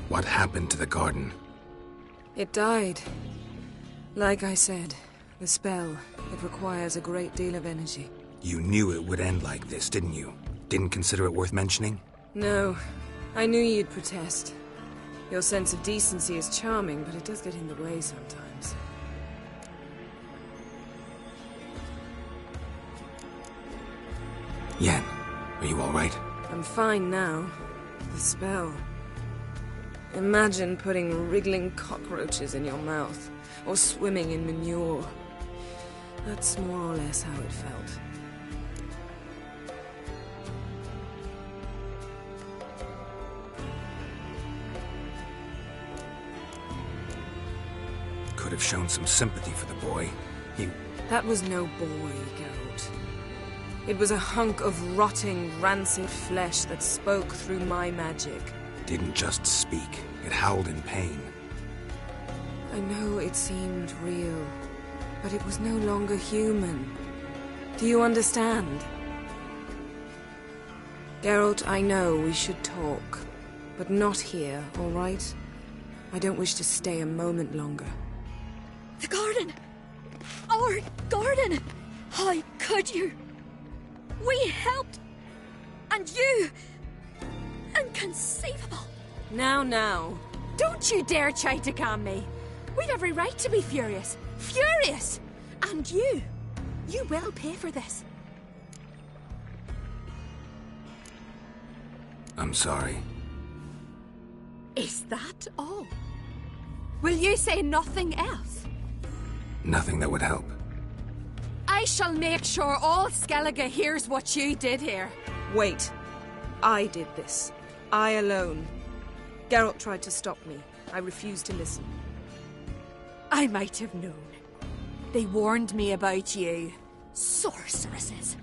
What happened to the garden? It died. Like I said, the spell, It requires a great deal of energy. You knew it would end like this, didn't you? Didn't consider it worth mentioning? No. I knew you'd protest. Your sense of decency is charming, but it does get in the way sometimes. Yen, are you all right? I'm fine now. The spell. Imagine putting wriggling cockroaches in your mouth, or swimming in manure. That's more or less how it felt. Could have shown some sympathy for the boy. That was no boy, Geralt. It was a hunk of rotting, rancid flesh that spoke through my magic. Didn't just speak. It howled in pain. I know it seemed real, but it was no longer human. Do you understand? Geralt, I know we should talk, but not here, all right? I don't wish to stay a moment longer. The garden! Our garden! How could you? We helped! And you! Inconceivable! Now. Don't you dare try to calm me. We'd every right to be furious. Furious! And you will pay for this. I'm sorry. Is that all? Will you say nothing else? Nothing that would help. I shall make sure all Skellige hears what you did here. Wait. I did this. I alone. Geralt tried to stop me. I refused to listen. I might have known. They warned me about you. Sorceresses.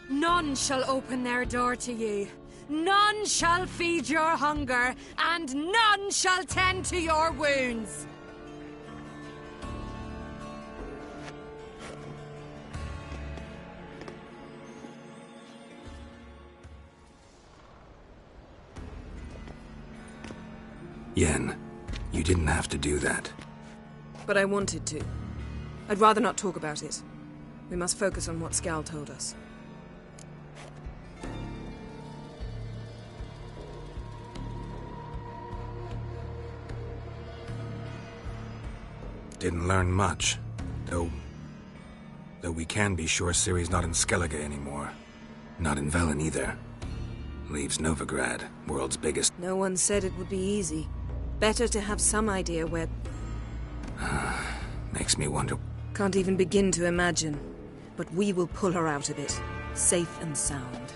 None shall open their door to you. None shall feed your hunger, and none shall tend to your wounds. Yen, you didn't have to do that. But I wanted to. I'd rather not talk about it. We must focus on what Skal told us. Didn't learn much, though we can be sure Ciri's not in Skellige anymore. Not in Velen either. Leaves Novigrad, world's biggest. No one said it would be easy. Better to have some idea where... Makes me wonder. Can't even begin to imagine. But we will pull her out of it. Safe and sound.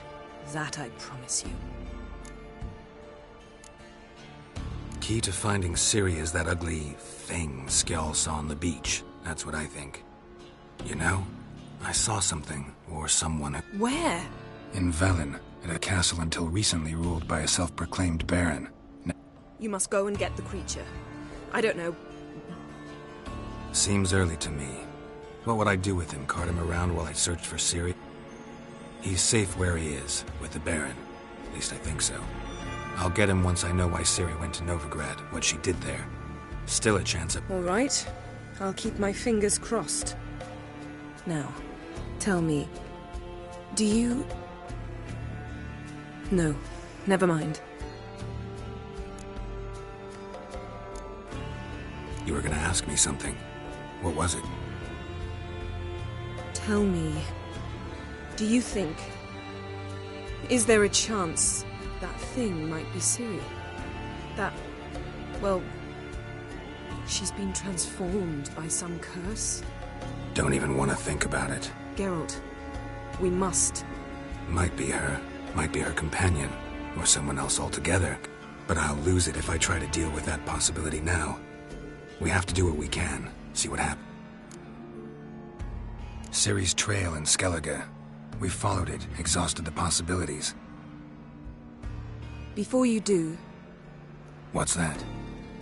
That I promise you. Key to finding Ciri is that ugly thing Skjall saw on the beach. That's what I think. You know, I saw something, or someone... Where? In Velen, at a castle until recently ruled by a self-proclaimed baron. You must go and get the creature. I don't know. Seems early to me. What would I do with him? Cart him around while I searched for Ciri? He's safe where he is, with the baron. At least I think so. I'll get him once I know why Ciri went to Novigrad, what she did there. Still a chance of... All right. I'll keep my fingers crossed. Now, tell me, do you... No, never mind. You were gonna ask me something. What was it? Tell me, do you think... Is there a chance that thing might be Ciri? That... well... she's been transformed by some curse? Don't even want to think about it. Geralt, we must. Might be her. Might be her companion. Or someone else altogether. But I'll lose it if I try to deal with that possibility now. We have to do what we can. See what happens. Ciri's trail in Skellige. We followed it, exhausted the possibilities. Before you do... What's that?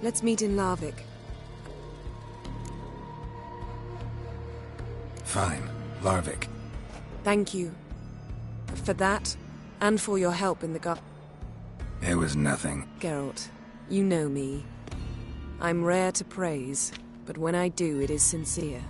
Let's meet in Larvik. Fine. Larvik. Thank you. For that, and for your help in the It was nothing. Geralt, you know me. I'm rare to praise, but when I do, it is sincere.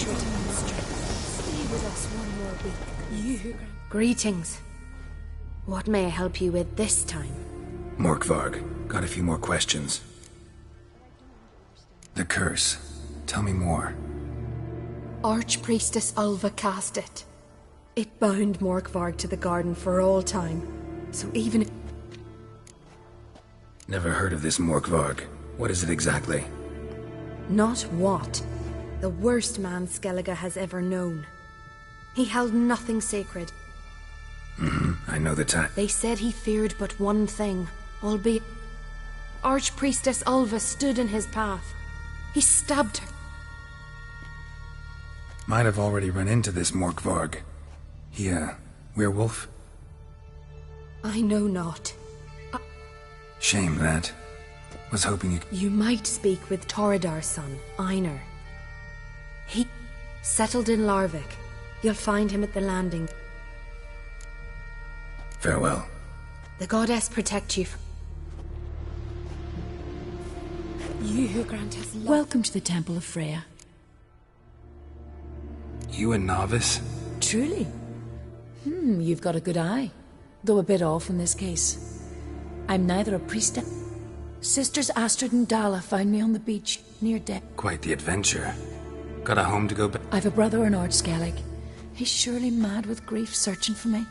hatred and strength. Stay with us one more week. You. Greetings. What may I help you with this time? Morkvarg, got a few more questions. The curse. Tell me more. Archpriestess Ulva cast it. It bound Morkvarg to the garden for all time. So even... Never heard of this Morkvarg. What is it exactly? Not what. The worst man Skellige has ever known. He held nothing sacred. I know the type. They said he feared but one thing, albeit... Archpriestess Ulva stood in his path. He stabbed her. Might have already run into this Morkvarg. He, werewolf? I know not. Shame that. Was hoping you... You might speak with Torridar's son, Einar. He settled in Larvik. You'll find him at the landing. Farewell. The goddess protect you from... You who grant us love. Welcome to the Temple of Freya. You a novice? Truly? You've got a good eye. Though a bit off in this case. I'm neither a priestess... Sisters Astrid and Dala found me on the beach, near death. Quite the adventure. Got a home to go back... I've a brother in Ard Skellig. He's surely mad with grief searching for me.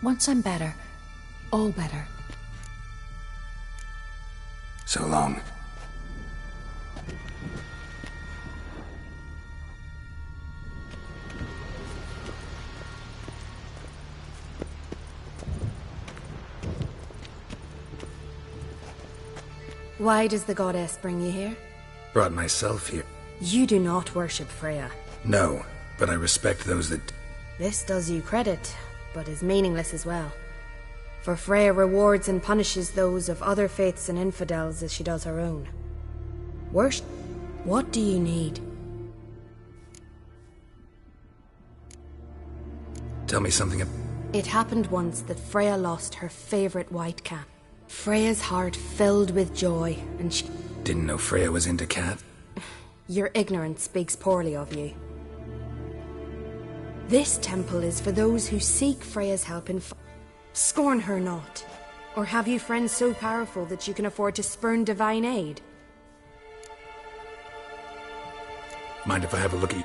Once I'm better, all better. So long. Why does the goddess bring you here? Brought myself here. You do not worship Freya. No, but I respect those that... This does you credit, but is meaningless as well. For Freya rewards and punishes those of other faiths and infidels as she does her own. Worship? What do you need? Tell me something... It happened once that Freya lost her favorite white cat. Freya's heart filled with joy, and she... Didn't know Freya was into cat. Your ignorance speaks poorly of you. This temple is for those who seek Freya's help in... Scorn her not. Or have you friends so powerful that you can afford to spurn divine aid? Mind if I have a look at you?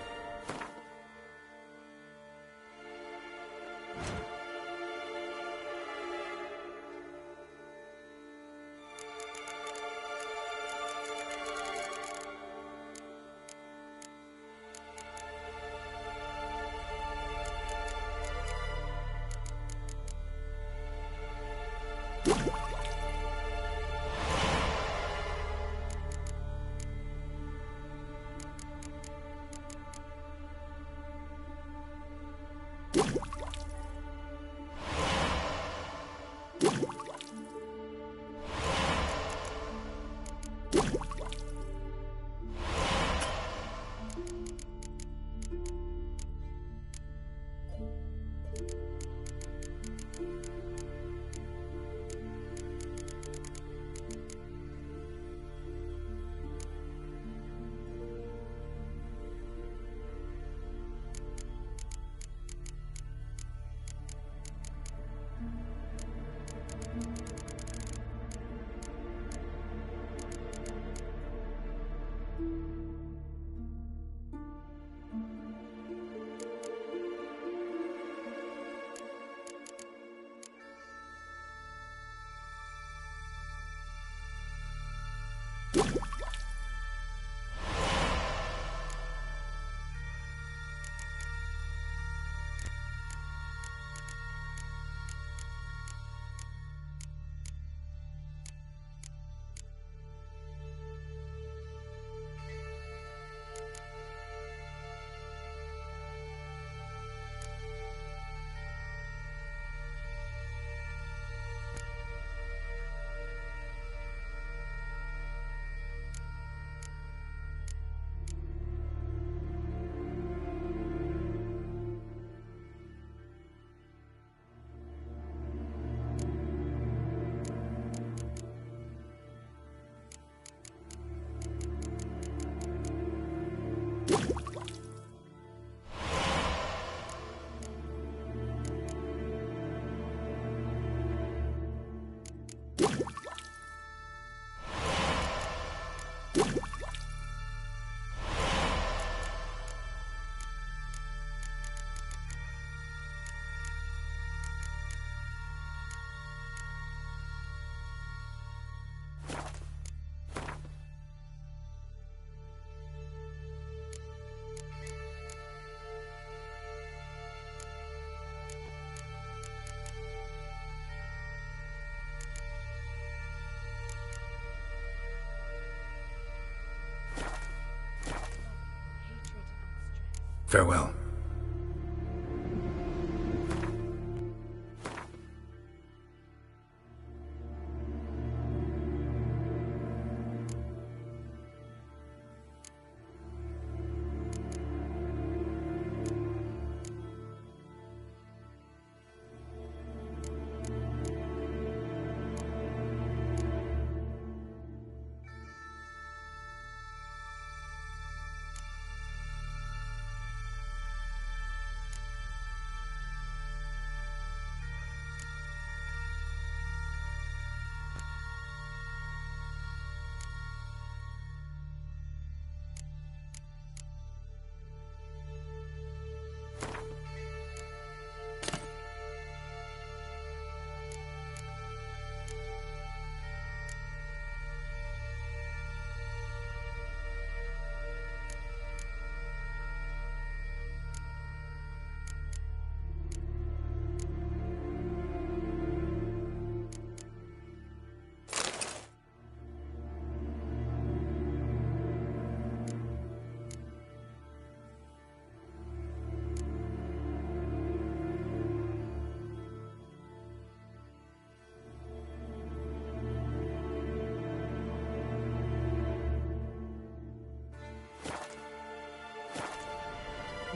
Farewell.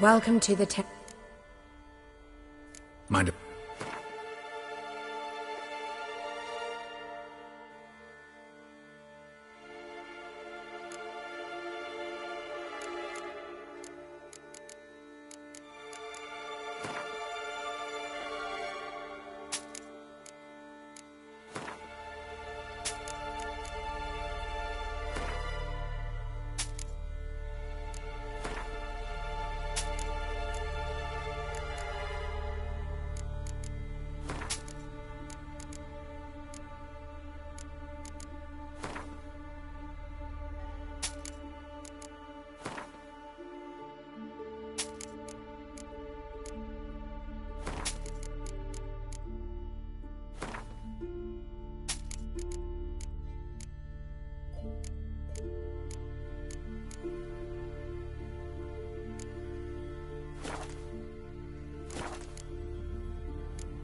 Welcome to the Mind it.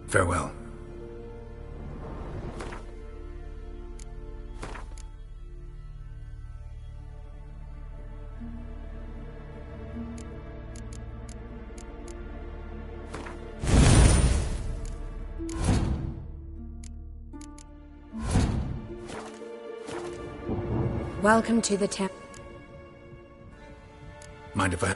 Farewell. Welcome to the temple. Mind if I...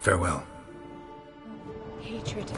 Farewell. Hatred.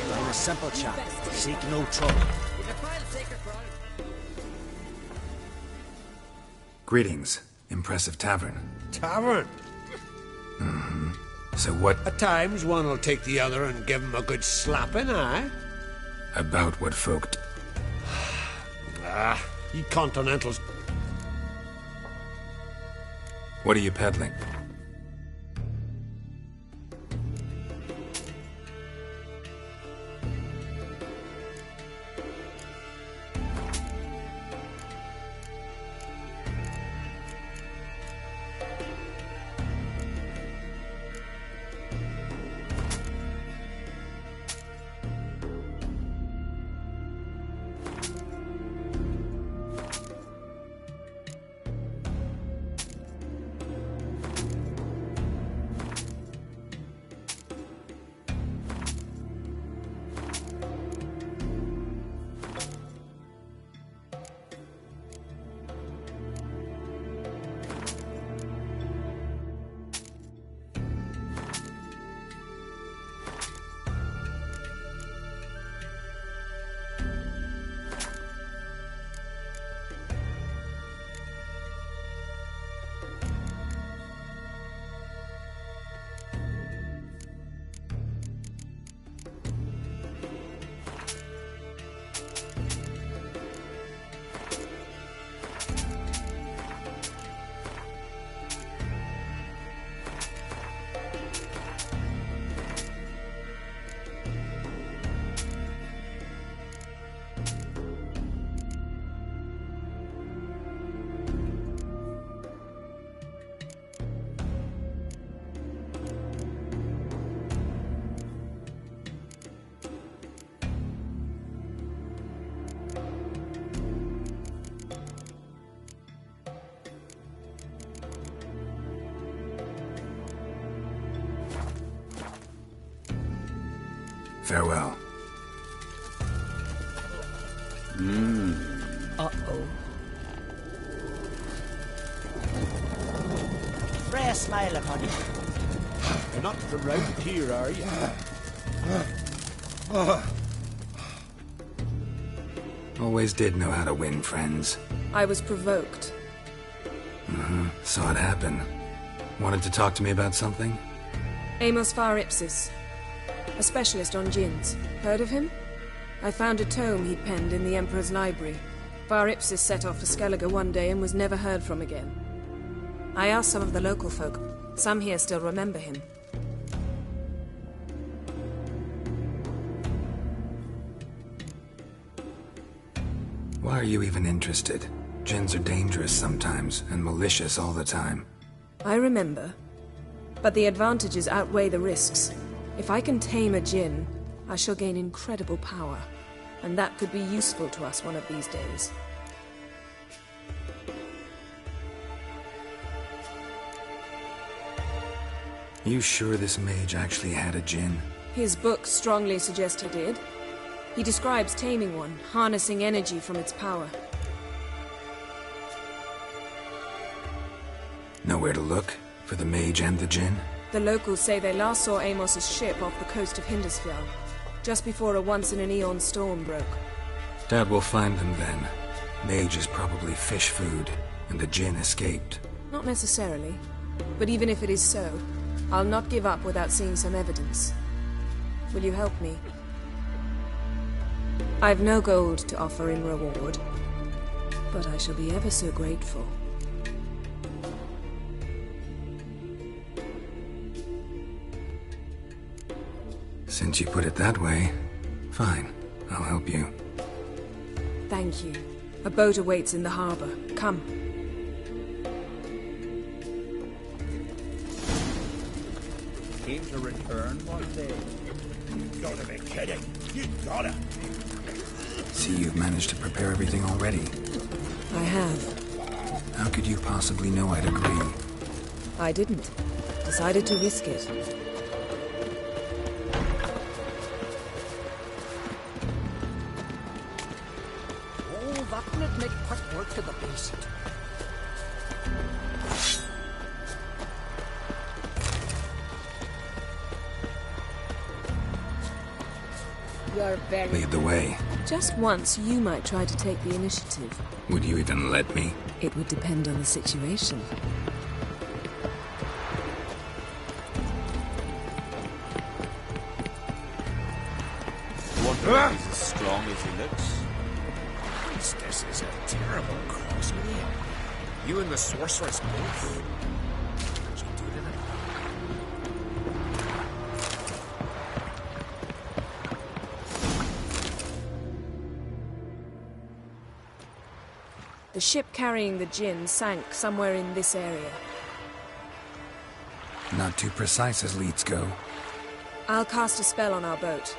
I'm a simple chap. Seek no trouble. Greetings. Impressive tavern. Tavern? Mm-hmm. So what... At times, one will take the other and give him a good slapping, eh? About what folk... Ye Continentals... What are you peddling? Farewell. Uh-oh. Spray a smile upon you. You're not from round here, are you? Always did know how to win friends. I was provoked. Saw it happen. Wanted to talk to me about something? Amos Var Ipsis. A specialist on djinns. Heard of him? I found a tome he'd penned in the Emperor's library. Var Ipsis set off for Skellige one day and was never heard from again. I asked some of the local folk. Some here still remember him. Why are you even interested? Djinns are dangerous sometimes, and malicious all the time. I remember. But the advantages outweigh the risks. If I can tame a djinn, I shall gain incredible power. And that could be useful to us one of these days. You sure this mage actually had a djinn? His books strongly suggest he did. He describes taming one, harnessing energy from its power. Nowhere to look? For the mage and the djinn? The locals say they last saw Amos's ship off the coast of Hindisfjall, just before a once-in-an-eon storm broke. Doubt we'll find them then. Mage is probably fish food, and the djinn escaped. Not necessarily. But even if it is so, I'll not give up without seeing some evidence. Will you help me? I've no gold to offer in reward, but I shall be ever so grateful. Since you put it that way, fine. I'll help you. Thank you. A boat awaits in the harbor. Come. Came to return one day. You gotta be kidding. You gotta. See, you've managed to prepare everything already. I have. How could you possibly know I'd agree? I didn't. Decided to risk it. Oh, that would make quick work of the beast. You're very... Lead the way. Just once, you might try to take the initiative. Would you even let me? It would depend on the situation. Wonder if he's as strong as he looks. This is a terrible cross with you. You and the sorceress both. What'd you do to them? The ship carrying the djinn sank somewhere in this area. Not too precise as leads go. I'll cast a spell on our boat.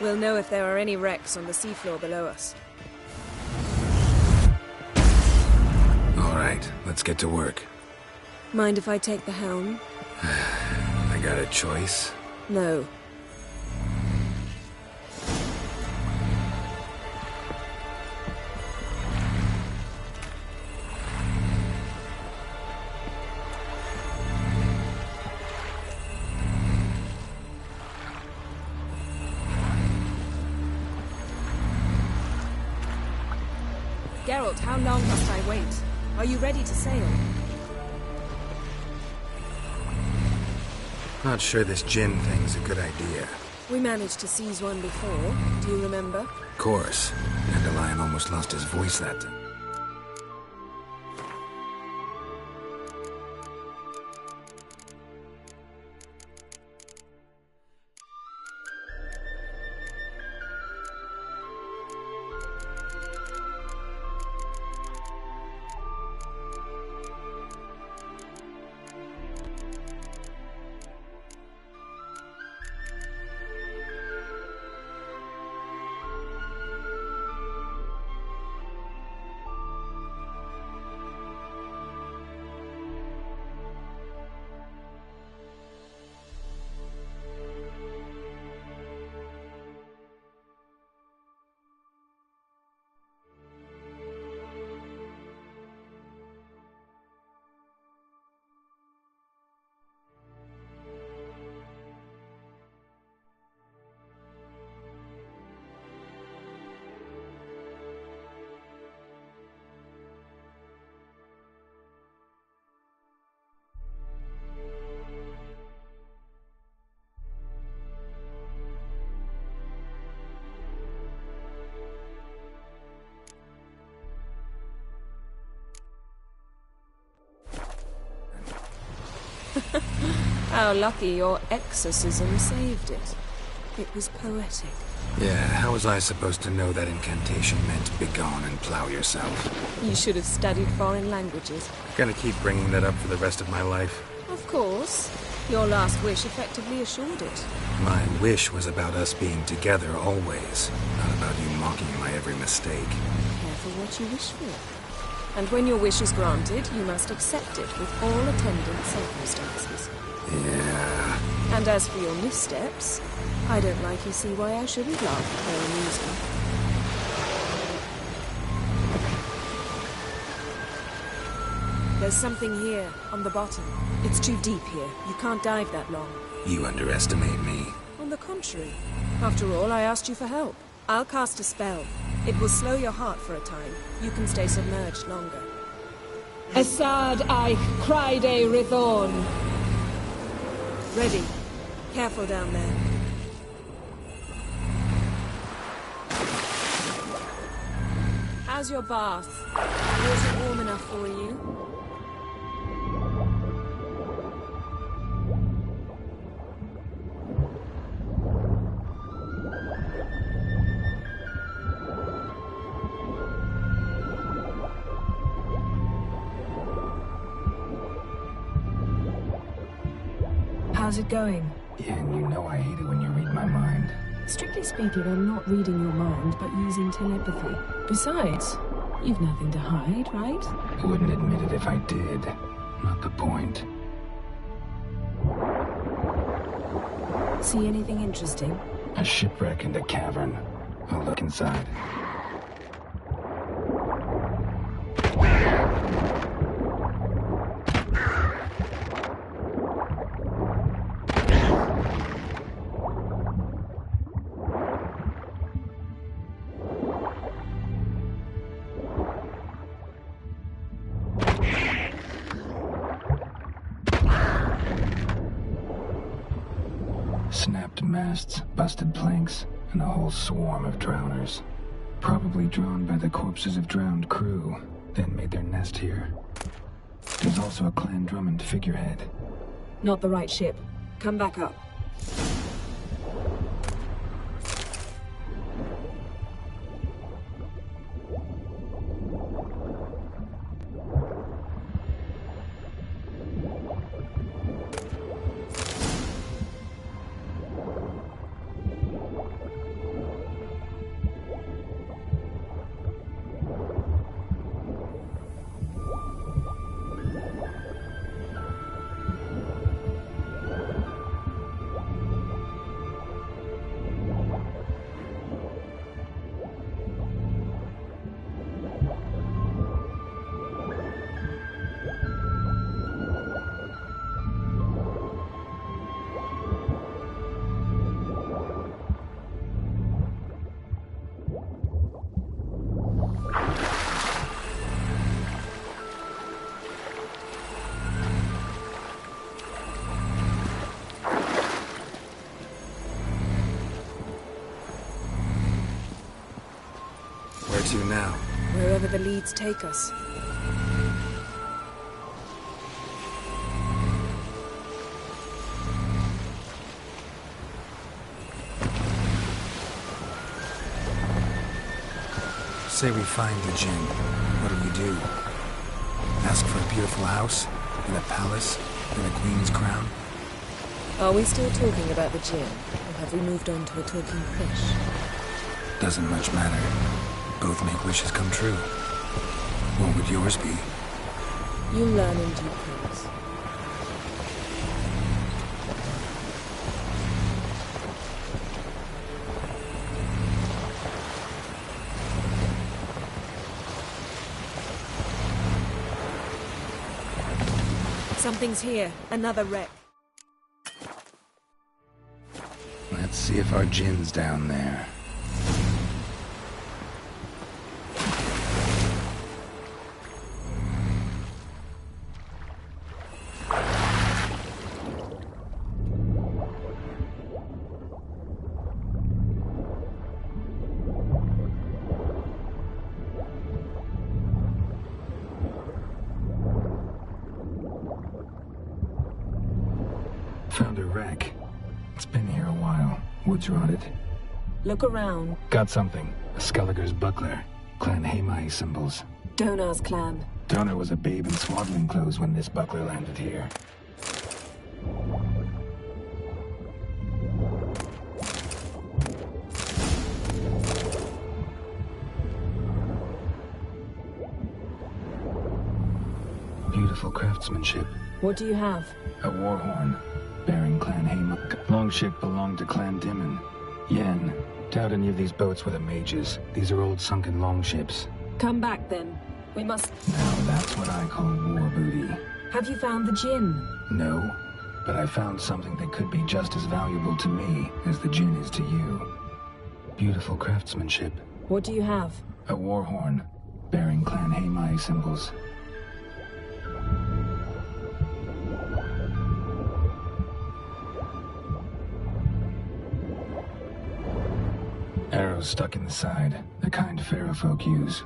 We'll know if there are any wrecks on the seafloor below us. All right, let's get to work. Mind if I take the helm? I got a choice? No. Geralt, how long must I wait? Are you ready to sail? Not sure this djinn thing's a good idea. We managed to seize one before. Do you remember? Of course. Dandelion almost lost his voice that time. How lucky your exorcism saved it. It was poetic. Yeah, how was I supposed to know that incantation meant begone and plow yourself? You should have studied foreign languages. Gonna keep bringing that up for the rest of my life. Of course. Your last wish effectively assured it. My wish was about us being together always, not about you mocking my every mistake. Careful what you wish for. And when your wish is granted, you must accept it with all attendant circumstances. Yeah. And as for your missteps, I don't likely see why I shouldn't laugh at their amusement. There's something here, on the bottom. It's too deep here. You can't dive that long. You underestimate me. On the contrary. After all, I asked you for help. I'll cast a spell. It will slow your heart for a time. You can stay submerged longer. Assad Eich Cryde Rithorn. Ready. Careful down there. How's your bath? Water warm enough for you? How's it going? Yeah, and you know I hate it when you read my mind. Strictly speaking, I'm not reading your mind, but using telepathy. Besides, you've nothing to hide, right? I wouldn't admit it if I did. Not the point. See anything interesting? A shipwreck in the cavern. I'll look inside. masts, busted planks, and a whole swarm of drowners. Probably drawn by the corpses of drowned crew, then made their nest here. There's also a Clan Drummond figurehead. Not the right ship. Come back up. Where to now? Wherever the leads take us. Say we find the Jinn. What do we do? Ask for a beautiful house? And a palace? And a queen's crown? Are we still talking about the Jinn? Or have we moved on to a talking fish? Doesn't much matter. Both make wishes come true. What would yours be? You learn in due course. Something's here. Another wreck. Let's see if our Jinn's down there. Found a wreck. It's been here a while. Wood's rotted. Look around. Got something. A Skelliger's buckler. Clan Hamai symbols. Donar's clan. Donar was a babe in swaddling clothes when this buckler landed here. Beautiful craftsmanship. What do you have? A war horn. Bearing Clan Hamai. Longship belonged to Clan Dimon. Yen. Doubt any of these boats were the mages. These are old sunken longships. Come back then. We must... Now that's what I call war booty. Have you found the Jinn? No, but I found something that could be just as valuable to me as the Jinn is to you. Beautiful craftsmanship. What do you have? A war horn. Bearing Clan Hamai symbols. Arrows stuck in the side, the kind Pharaoh folk use.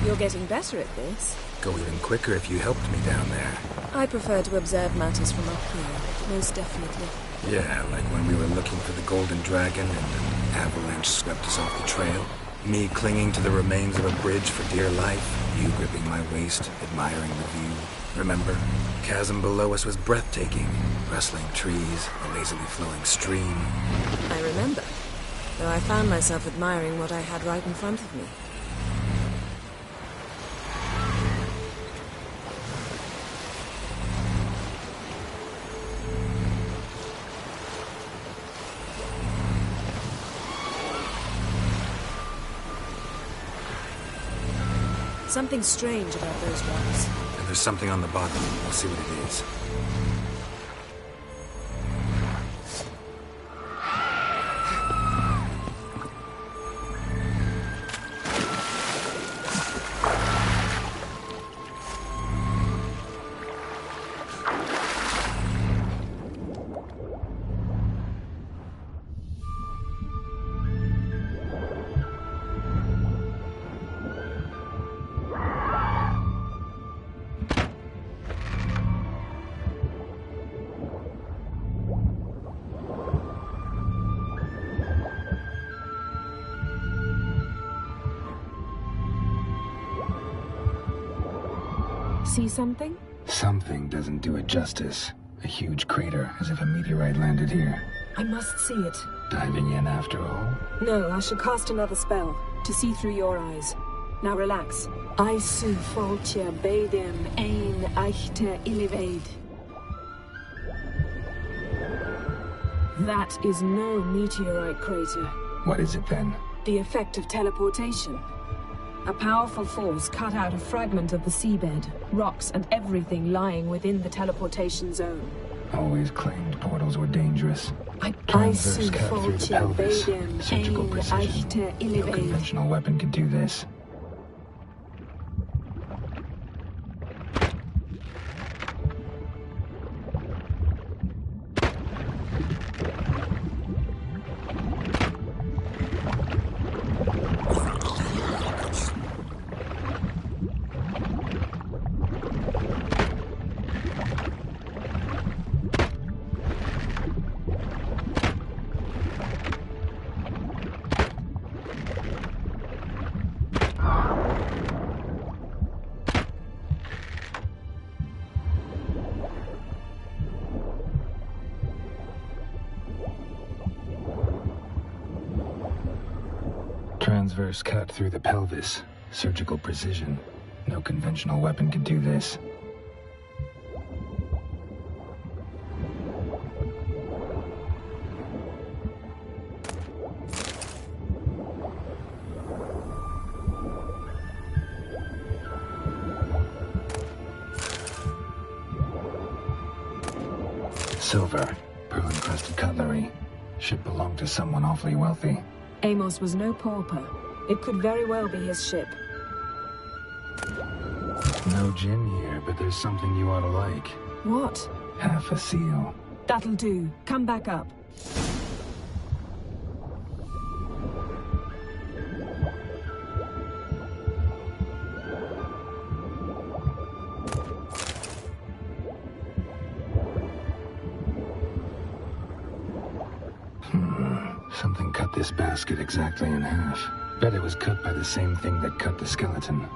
You're getting better at this. go even quicker if you helped me down there. I prefer to observe matters from up here, most definitely. Yeah, like when we were looking for the Golden Dragon and an avalanche swept us off the trail. Me clinging to the remains of a bridge for dear life, you gripping my waist, admiring the view. Remember? Chasm below us was breathtaking. Rustling trees, a lazily flowing stream. I remember, though I found myself admiring what I had right in front of me. Something strange about those rocks. And there's something on the bottom. I'll see what it is. See something? Something doesn't do it justice. A huge crater, as if a meteorite landed here. I must see it. Diving in after all? No, I shall cast another spell, to see through your eyes. Now relax. Aisu foltia beidem ein eichte illivaid. That is no meteorite crater. What is it then? The effect of teleportation. A powerful force cut out a fragment of the seabed, rocks and everything lying within the teleportation zone. Always claimed portals were dangerous. Transverse cut through the pelvis. Surgical precision. No conventional weapon could do this. Transverse cut through the pelvis. Surgical precision. No conventional weapon could do this. Silver. Pearl-encrusted cutlery. Should belong to someone awfully wealthy. Amos was no pauper. It could very well be his ship. No gin here, but there's something you ought to like. What? Half a seal. That'll do. Come back up. Something cut this basket exactly in half. Bet it was cut by the same thing that cut the skeleton.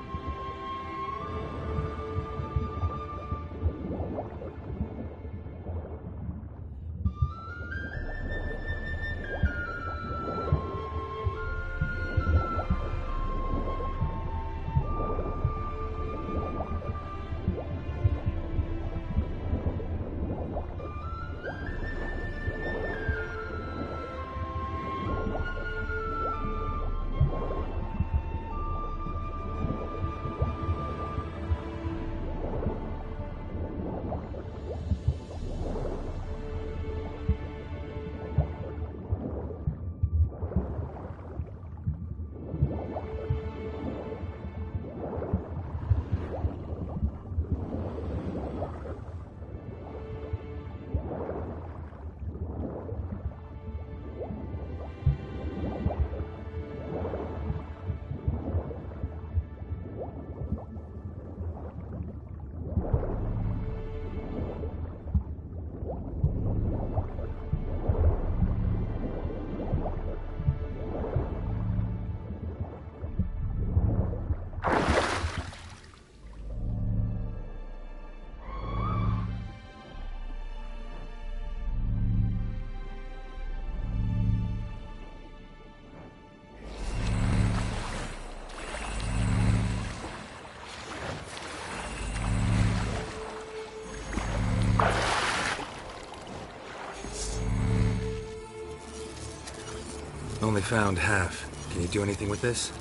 Only found half. Can you do anything with this?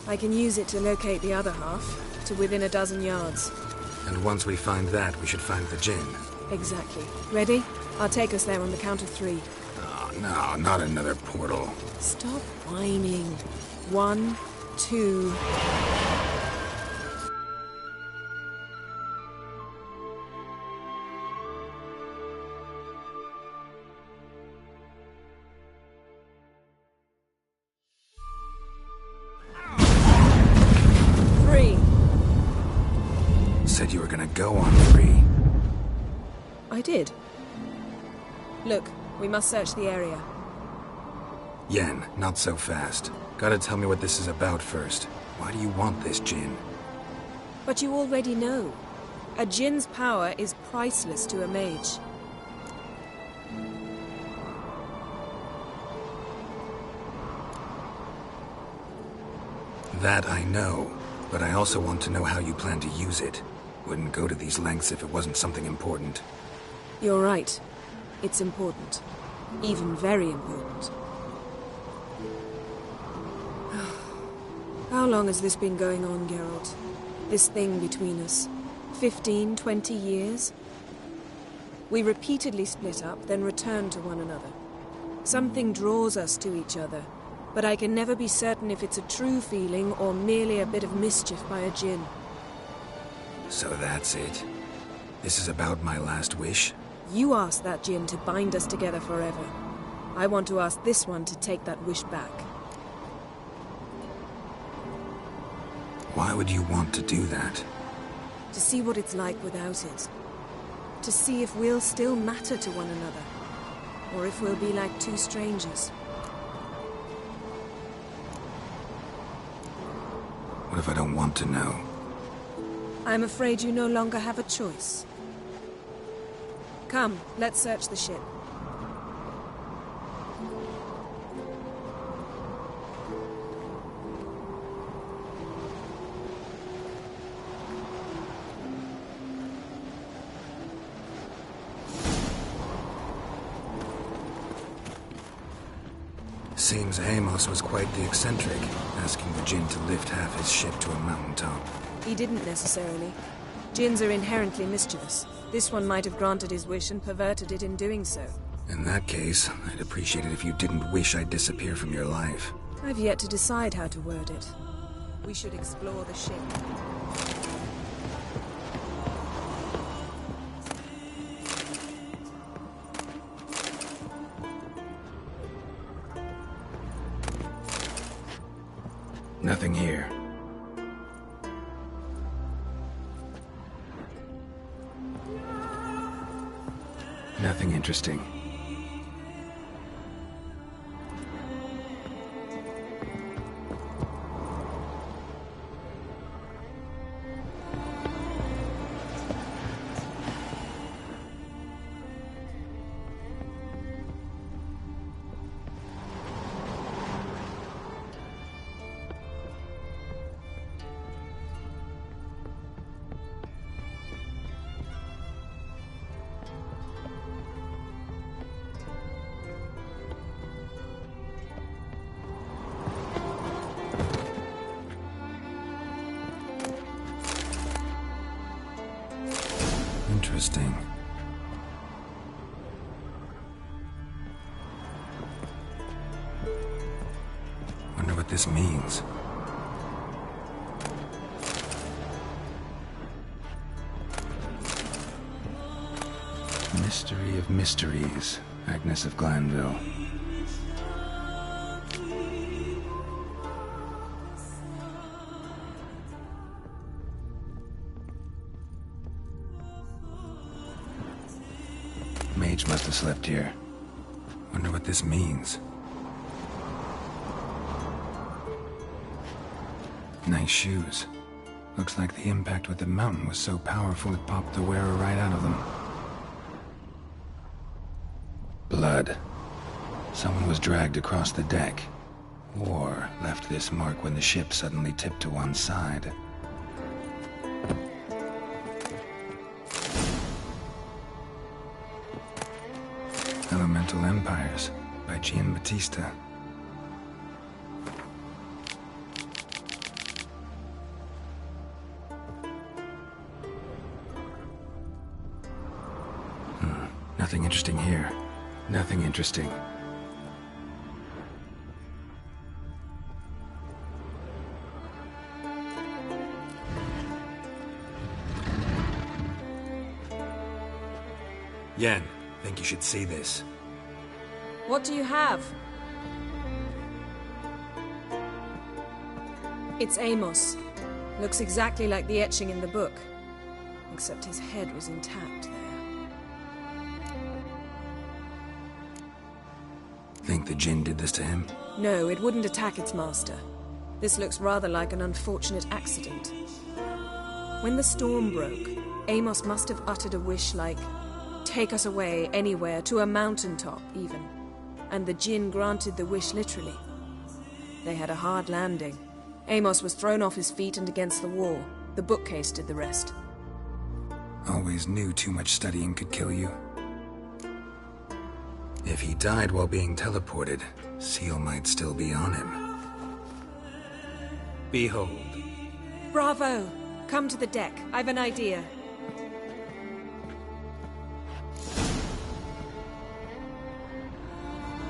I can use it to locate the other half, to within a dozen yards. And once we find that, we should find the gin. Exactly. Ready? I'll take us there on the count of 3. Oh, no, not another portal. Stop whining. 1, 2... Said you were gonna go on 3. I did. Look, we must search the area. Yen, not so fast. Gotta tell me what this is about first. Why do you want this gin? But you already know. A djinn's power is priceless to a mage. That I know, but I also want to know how you plan to use it. Wouldn't go to these lengths if it wasn't something important. You're right. It's important. Even very important. How long has this been going on, Geralt? This thing between us? 15, 20 years? We repeatedly split up, then return to one another. Something draws us to each other, but I can never be certain if it's a true feeling or merely a bit of mischief by a djinn. So that's it. This is about my last wish? You asked that djinn to bind us together forever. I want to ask this one to take that wish back. Why would you want to do that? To see what it's like without it. To see if we'll still matter to one another. Or if we'll be like two strangers. What if I don't want to know? I'm afraid you no longer have a choice. Come, let's search the ship. Seems Amos was quite the eccentric, asking the djinn to lift half his ship to a mountaintop. He didn't necessarily. Djinns are inherently mischievous. This one might have granted his wish and perverted it in doing so. In that case, I'd appreciate it if you didn't wish I'd disappear from your life. I've yet to decide how to word it. We should explore the ship. Nothing here. Nothing interesting. Interesting. Wonder what this means. Mystery of mysteries, Agnes of Glanville. Mage must have slept here. Wonder what this means. Nice shoes. Looks like the impact with the mountain was so powerful it popped the wearer right out of them. Blood. Someone was dragged across the deck. Or left this mark when the ship suddenly tipped to one side. Elemental Empires by Gian Battista. Nothing interesting here. Nothing interesting. Yen, think you should see this. What do you have? It's Amos. Looks exactly like the etching in the book. Except his head was intact there. Think the Jinn did this to him? No, it wouldn't attack its master. This looks rather like an unfortunate accident. When the storm broke, Amos must have uttered a wish like, "Take us away, anywhere, to a mountaintop, even." And the Jinn granted the wish literally. They had a hard landing. Amos was thrown off his feet and against the wall. The bookcase did the rest. Always knew too much studying could kill you. If he died while being teleported, Seal might still be on him. Behold. Bravo! Come to the deck. I've an idea.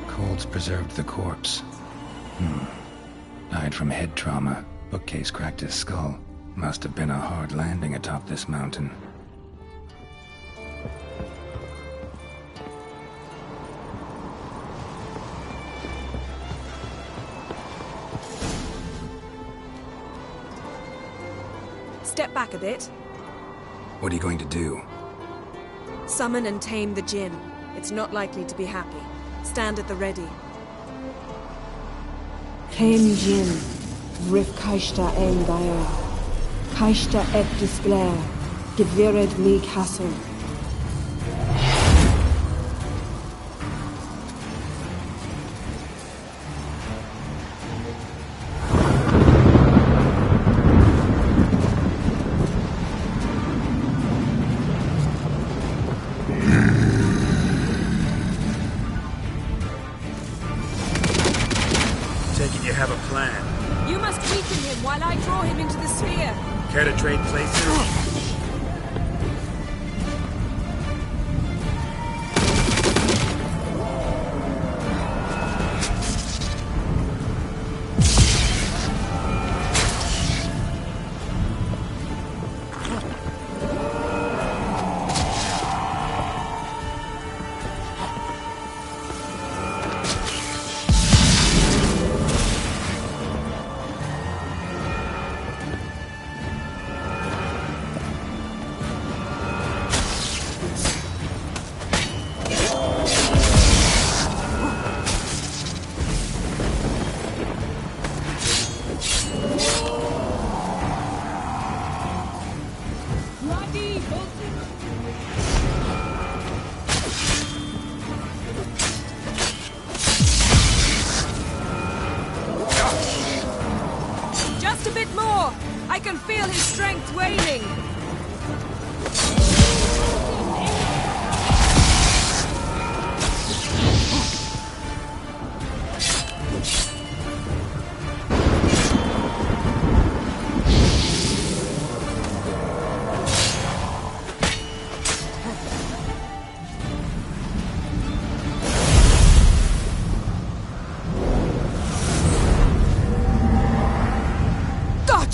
Colds preserved the corpse. Died from head trauma. Bookcase cracked his skull. Must have been a hard landing atop this mountain. Step back a bit. What are you going to do? Summon and tame the Jinn. It's not likely to be happy. Stand at the ready. Came Jinn, Rif Kaishta en Gaia, Kaishta et Displair, Gevired mi Castle. Care to trade places?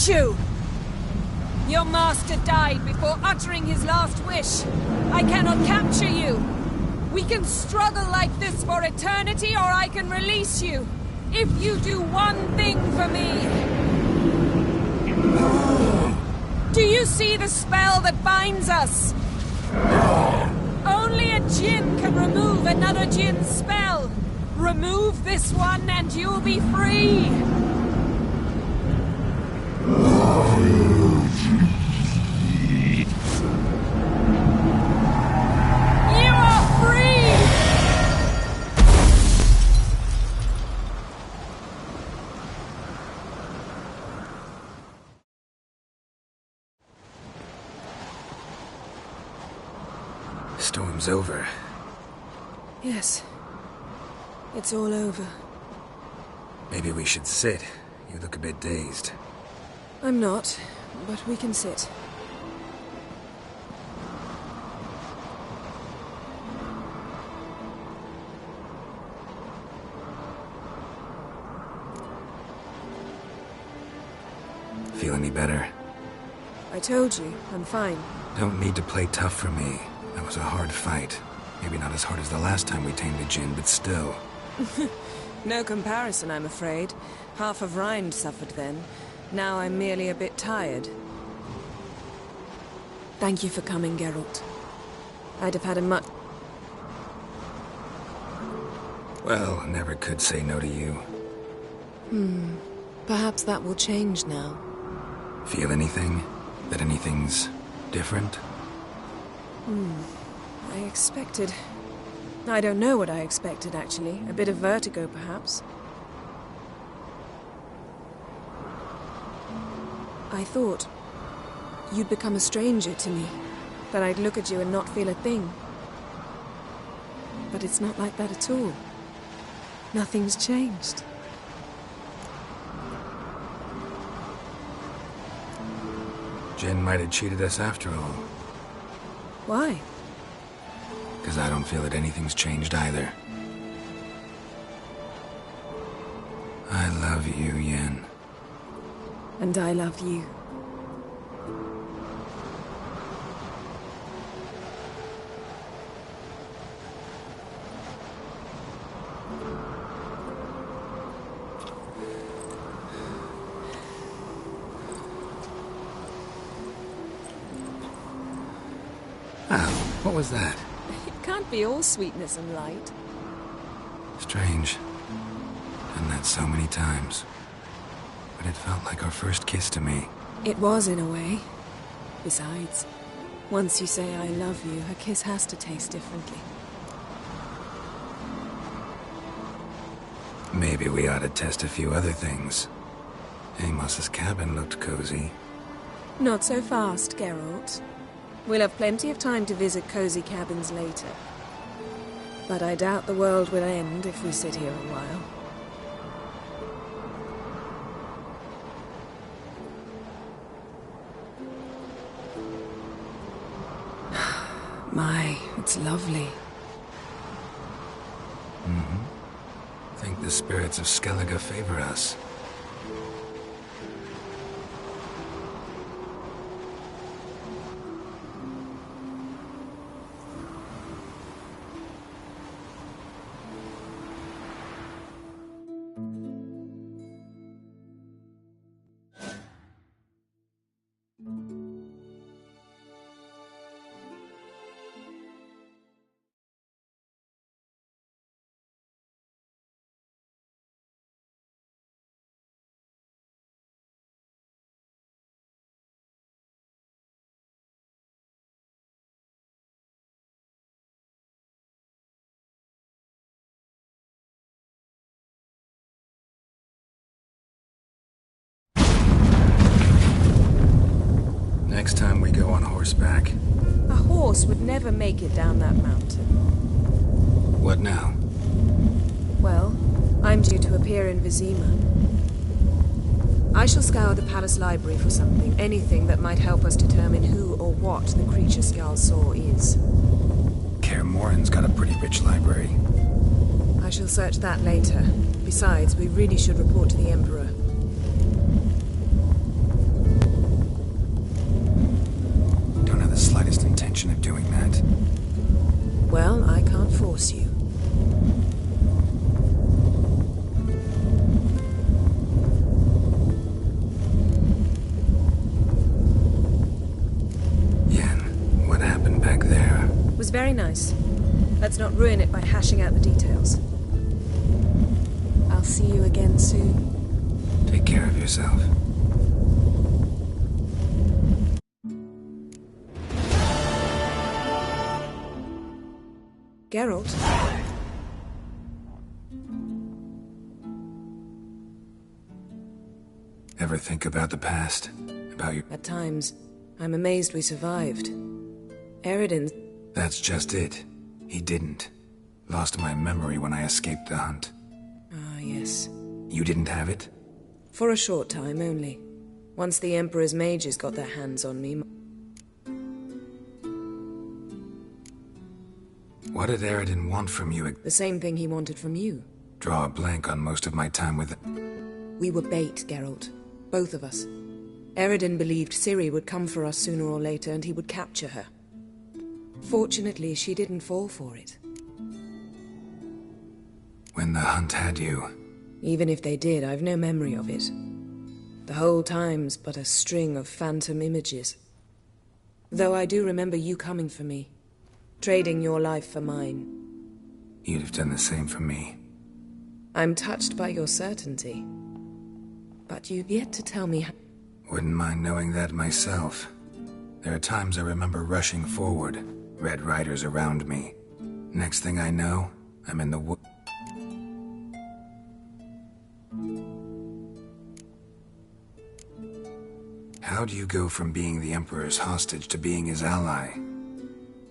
You! Your master died before uttering his last wish. I cannot capture you. We can struggle like this for eternity, or I can release you. If you do one thing for me. Do you see the spell that binds us? Only a Jinn can remove another Jinn's spell. Remove this one and you'll be free. You are free! Storm's over. Yes. It's all over. Maybe we should sit. You look a bit dazed. I'm not, but we can sit. any better? I told you, I'm fine. Don't need to play tough for me. That was a hard fight. Maybe not as hard as the last time we tamed a djinn, but still. No comparison, I'm afraid. Half of Rind suffered then. Now I'm merely a bit tired. Thank you for coming, Geralt. I'd have had a much... Well, never could say no to you. Perhaps that will change now. Feel anything? That anything's different? I expected... I don't know what I expected, actually. A bit of vertigo, perhaps. I thought you'd become a stranger to me. That I'd look at you and not feel a thing. But it's not like that at all. Nothing's changed. Jinn might have cheated us after all. Why? Because I don't feel that anything's changed either. I love you, Yen. And I love you. What was that? It can't be all sweetness and light. Strange. Done that so many times. But it felt like our first kiss to me. It was, in a way. Besides, once you say I love you, a kiss has to taste differently. Maybe we ought to test a few other things. Amos's cabin looked cozy. Not so fast, Geralt. We'll have plenty of time to visit cozy cabins later. But I doubt the world will end if we sit here a while. My, it's lovely. I think the spirits of Skellige favor us. Next time we go on horseback. A horse would never make it down that mountain. What now? Well, I'm due to appear in Vizima. I shall scour the palace library for something, anything that might help us determine who or what the creature Skjal saw is. Kaer Morhen's got a pretty rich library. I shall search that later. Besides, we really should report to the Emperor. Don't have the slightest intention of doing that. Well, I can't force you. Yen, what happened back there? It was very nice. Let's not ruin it by hashing out the details. I'll see you again soon. Take care of yourself. Geralt? Ever think about the past? About your... At times, I'm amazed we survived. Eredin... That's just it. He didn't. Lost my memory when I escaped the hunt. Ah, yes. You didn't have it? For a short time only. Once the Emperor's mages got their hands on me... What did Eredin want from you? The same thing he wanted from you. Draw a blank on most of my time with... We were bait, Geralt. Both of us. Eredin believed Ciri would come for us sooner or later and he would capture her. Fortunately, she didn't fall for it. When the hunt had you? Even if they did, I've no memory of it. The whole time's but a string of phantom images. Though I do remember you coming for me, trading your life for mine. You'd have done the same for me. I'm touched by your certainty. But you've yet to tell me how... Wouldn't mind knowing that myself. There are times I remember rushing forward, Red Riders around me. Next thing I know, I'm in the wood. How do you go from being the Emperor's hostage to being his ally?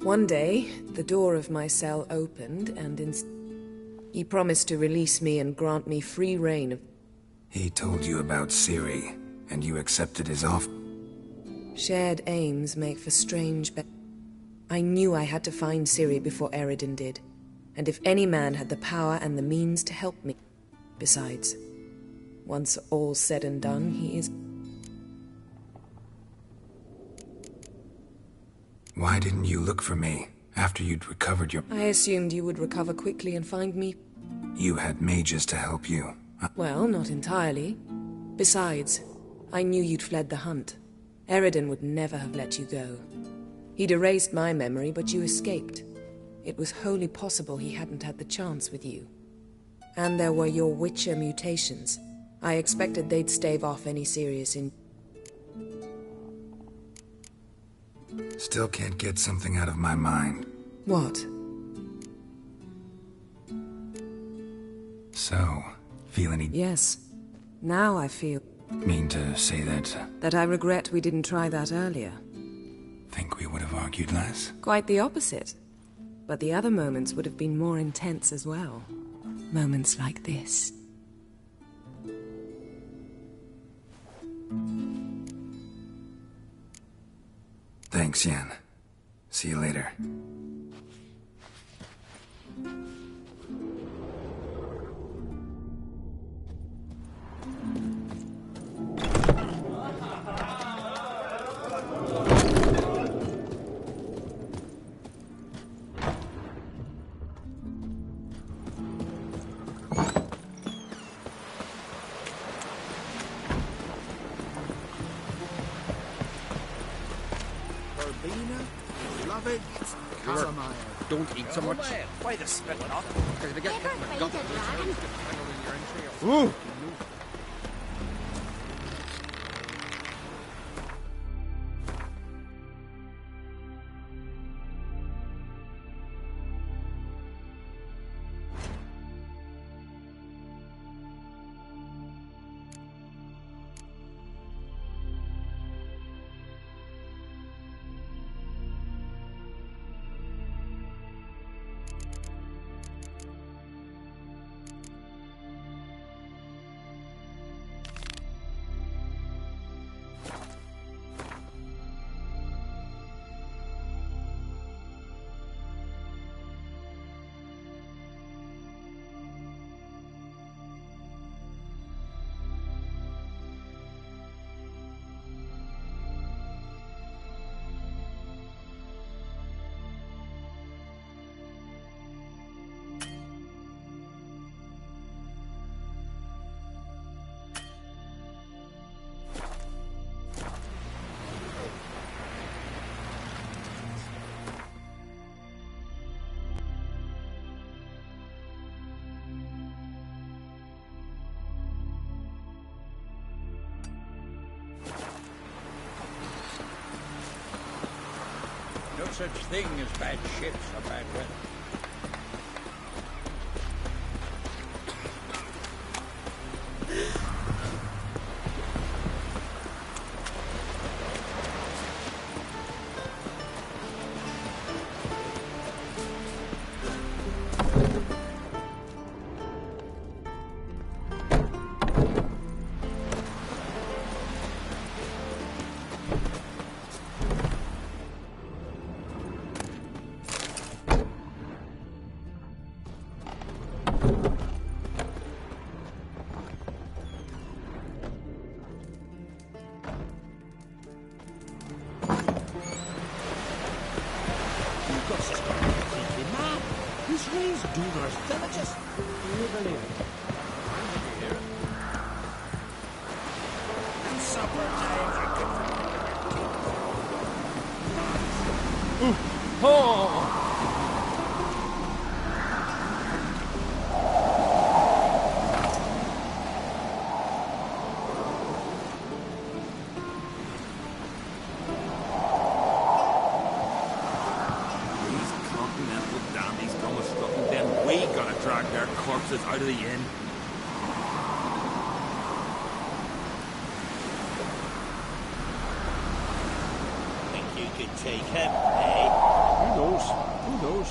One day, the door of my cell opened, and he promised to release me and grant me free reign of... He told you about Ciri, and you accepted his offer. Shared aims make for strange I knew I had to find Ciri before Eredin did, and if any man had the power and the means to help me. Besides, once all's said and done, he is... Why didn't you look for me after you'd recovered your... I assumed you would recover quickly and find me. You had mages to help you. Well, not entirely. Besides, I knew you'd fled the hunt. Eredin would never have let you go. He'd erased my memory, but you escaped. It was wholly possible he hadn't had the chance with you. And there were your Witcher mutations. I expected they'd stave off any serious Still can't get something out of my mind. What? So, feel any... Yes. Now I feel... Mean to say that... That I regret we didn't try that earlier. Think we would have argued less? Quite the opposite. But the other moments would have been more intense as well. Moments like this. Thanks, Yen. See you later. Don't eat so much. Why the spit not? Because they get hit in the gut. Ooh! No such thing as bad ships or bad weather. He's raised Dunar's villages. Can you believe it? When did you hear it? And supper time are good for Oh! Corpses out of the inn. Think you could take him, eh? Who knows? Who knows?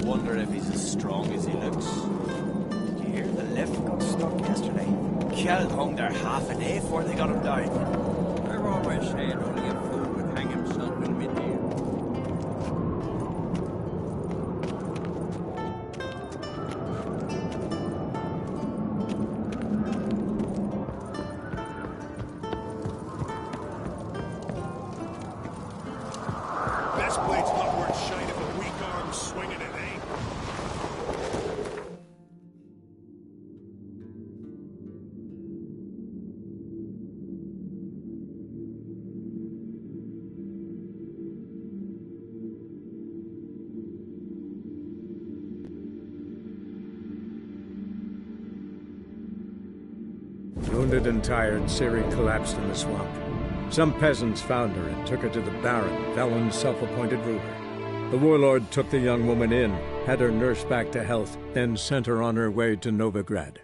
Wonder if he's as strong as he looks. Did you hear the lift got stuck yesterday? Kjeld hung there half a day before they got him down. I've always said only a fool would hang himself in mid-air. Best blade's not worth shine if a weak arm's swinging it, eh? Wounded and tired, Ciri collapsed in the swamp. Some peasants found her and took her to the Baron, Velen's self-appointed ruler. The warlord took the young woman in, had her nursed back to health, then sent her on her way to Novigrad.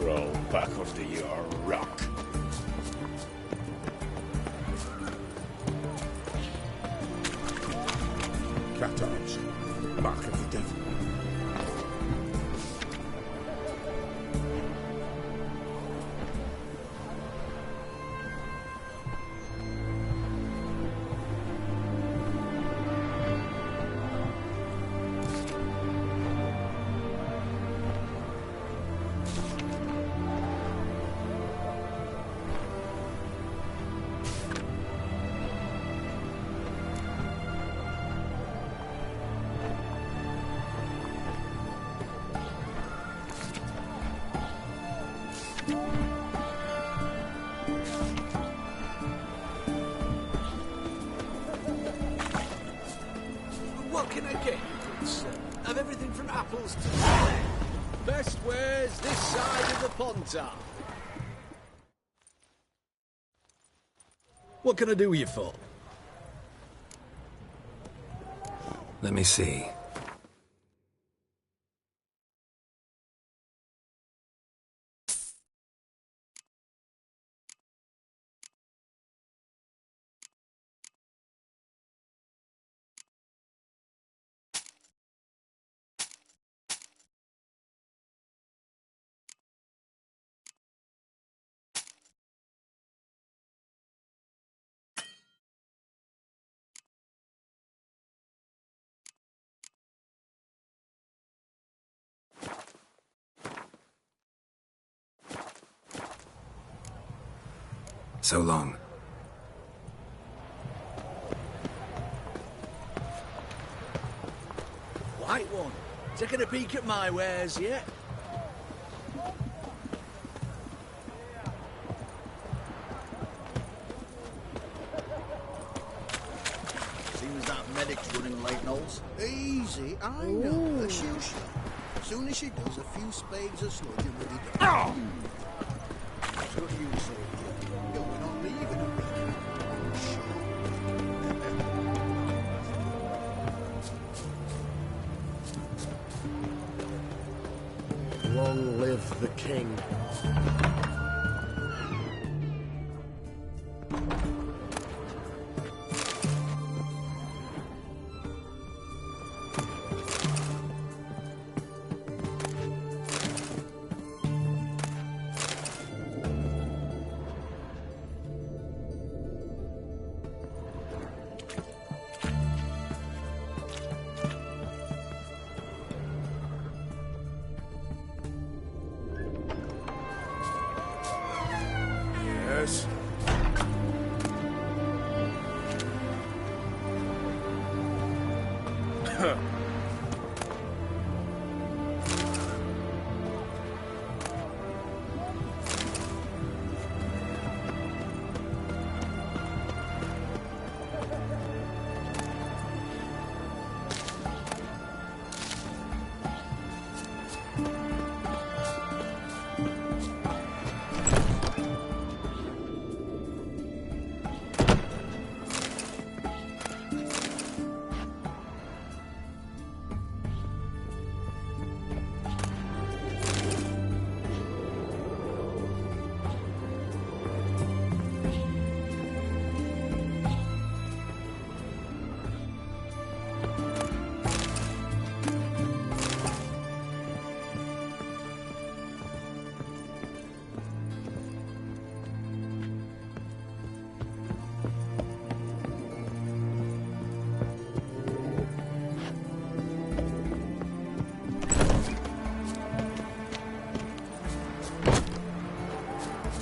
crawl back under your rock. Cat eyes. Mark of the devil. What can I get you, good sir? Of everything from apples to... Best wares this side of the Pontar. What can I do you for? Let me see. So long. White one. Taking a peek at my wares yet? Seems that medic's running late, Knowles. Easy, I know. A shoe shop. As soon as she does, a few spades of sludge and we'll be done. What do you say? We're not leaving a week. Long live the king. Yes.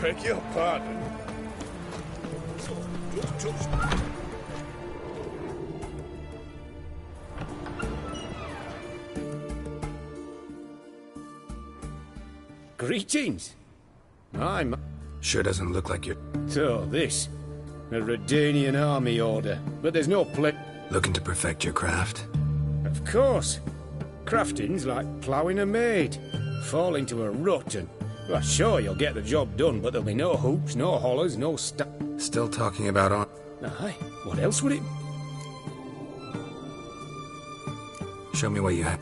Beg your pardon. Don't touch me. Greetings. I'm... Sure doesn't look like you're... So, this. A Redanian army order. But there's no Looking to perfect your craft? Of course. Crafting's like ploughing a maid. Fall into a rut and... Well, sure, you'll get the job done, but there'll be no hoops, no hollers, no Still talking about on... Aye, what else would it... Show me what you have.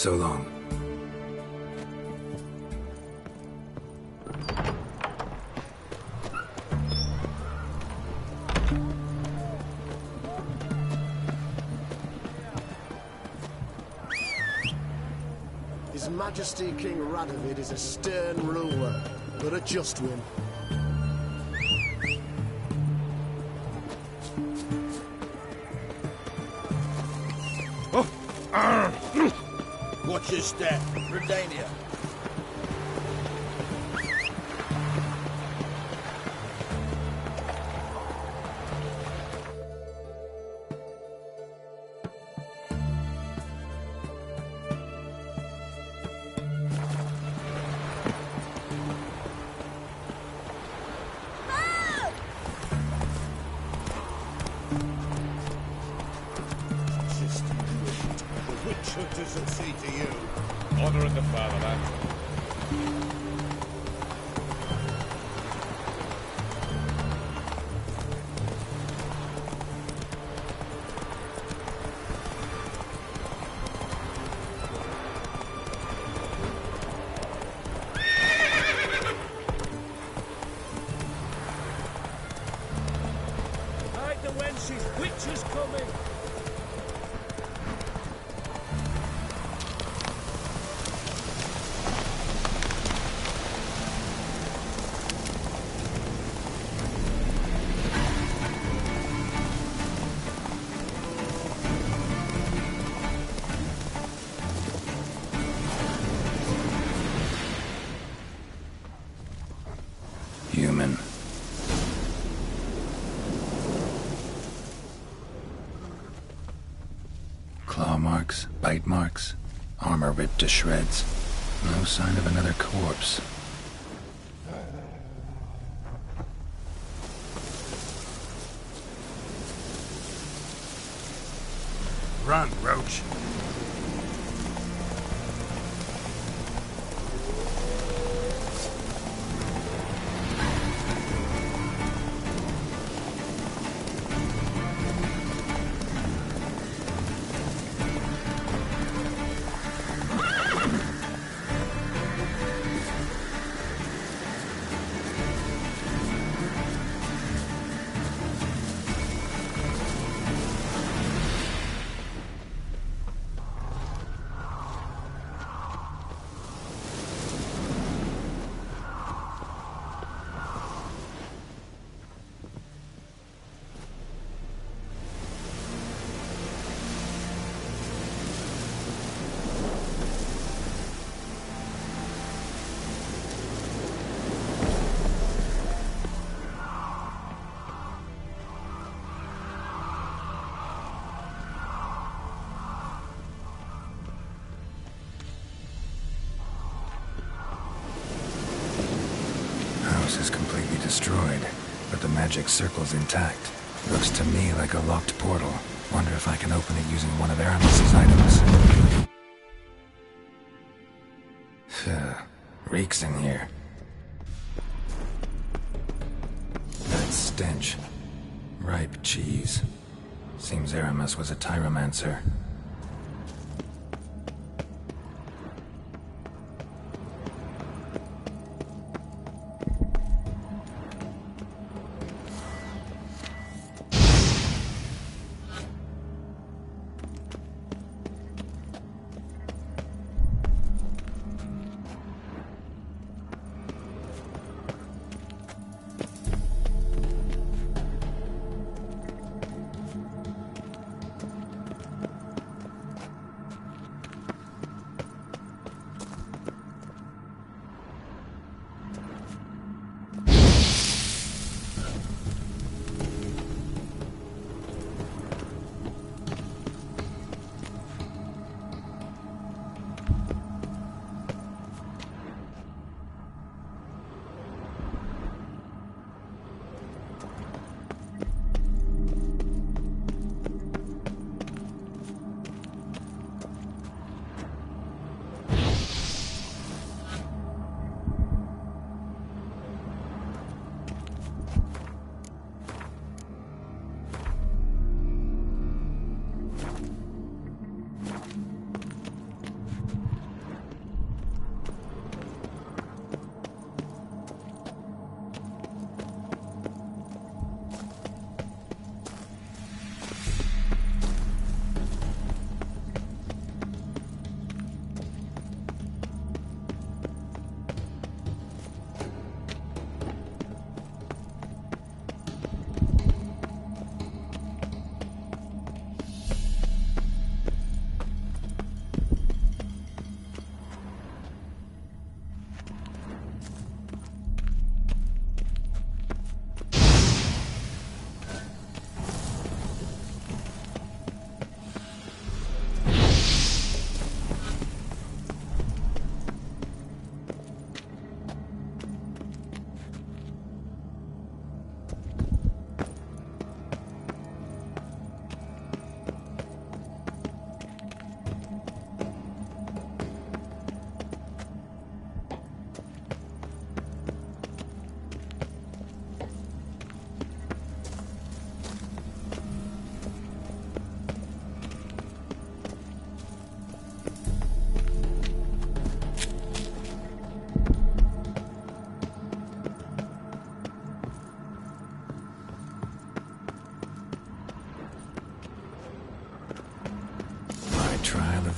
So long. His Majesty King Radovid is a stern ruler, but a just one. Watch your step, Redania. Hunters will see to you. Honor in the fatherland. Hide the wenches, witches coming! Human. Claw marks, bite marks, armor ripped to shreds. No sign of another corpse. Run, Roach. Is completely destroyed, but the magic circle's intact. Looks to me like a locked portal. Wonder if I can open it using one of Aramis's items. Reeks in here. That stench. Ripe cheese. Seems Aramis was a tyromancer.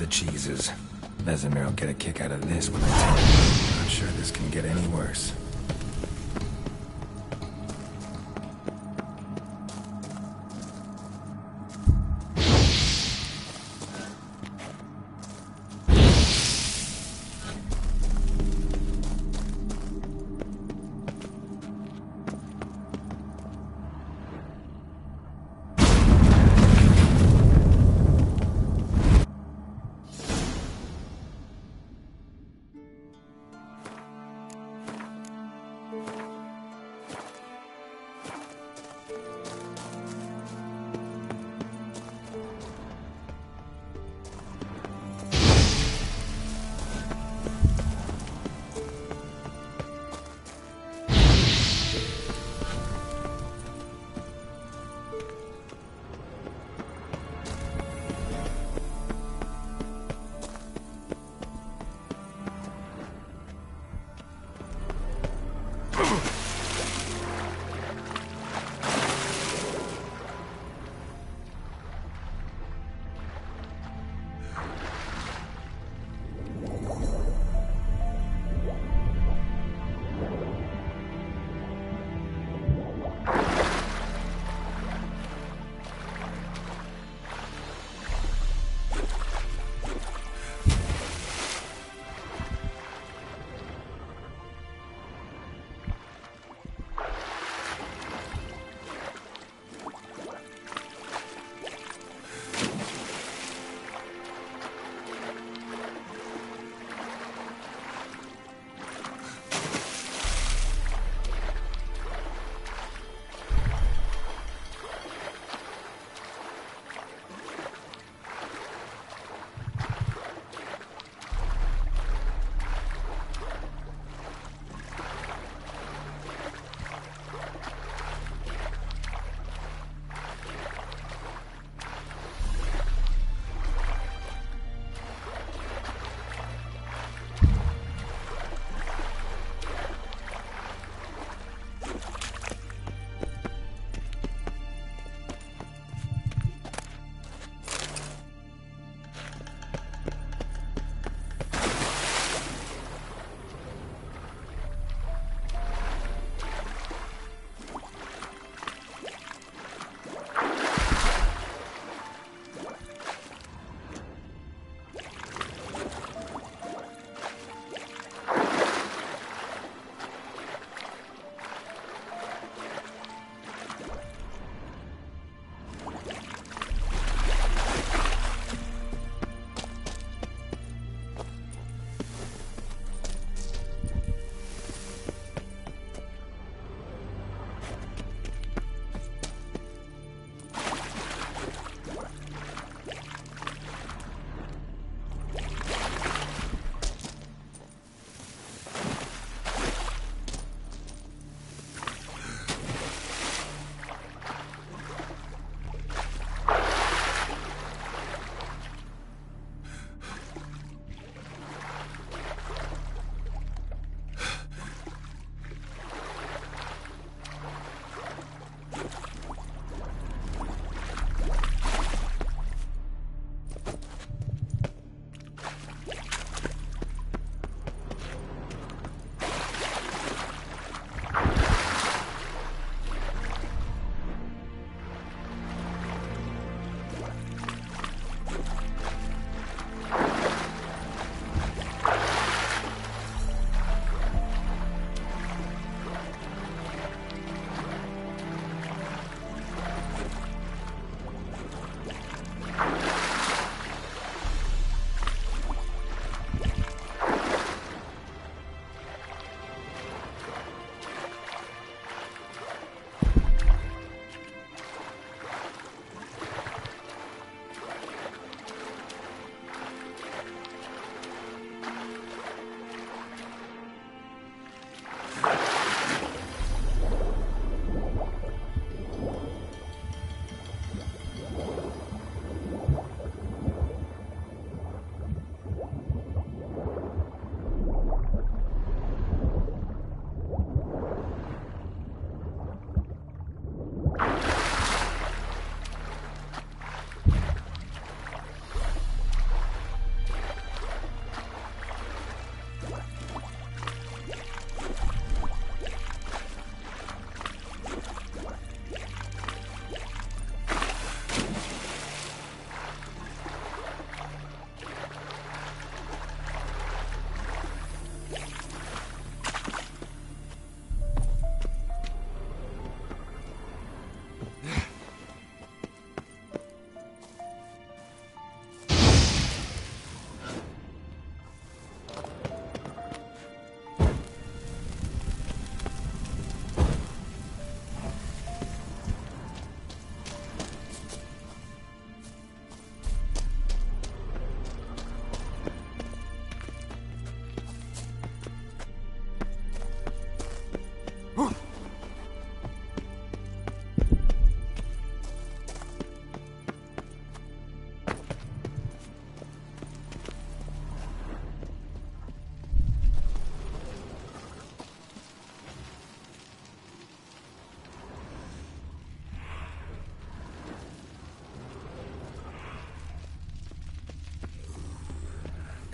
the cheeses. Vesemir will get a kick out of this when I tell him. Not sure this can get any worse.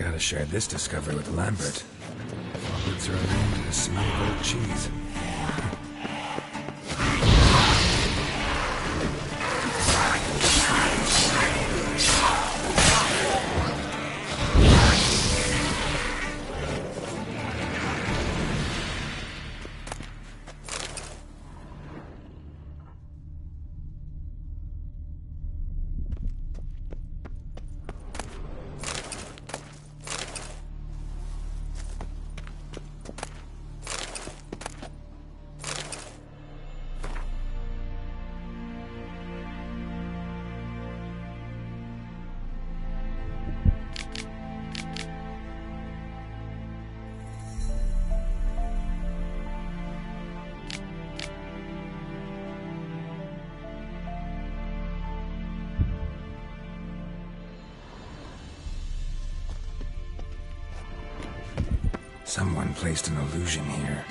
Gotta share this discovery with Lambert. Boots are immune to the smell of old cheese. Someone placed an illusion here.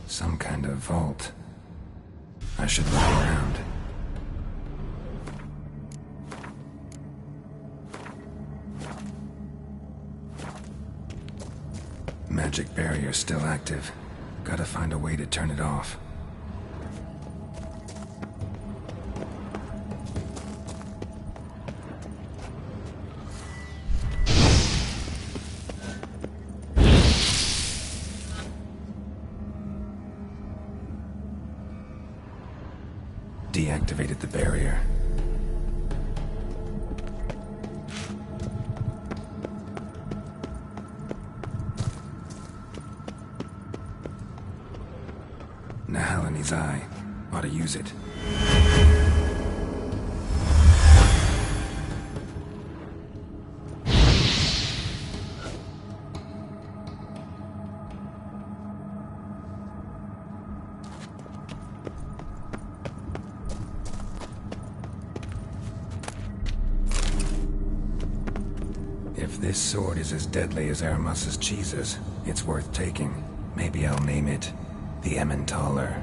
Some kind of vault. I should look around. Magic barrier still active. Gotta find a way to turn it off. Deactivated the barrier. Nahalani's eye. Ought to use it. If this sword is as deadly as Aramus's cheeses, it's worth taking. Maybe I'll name it the Emmentaler.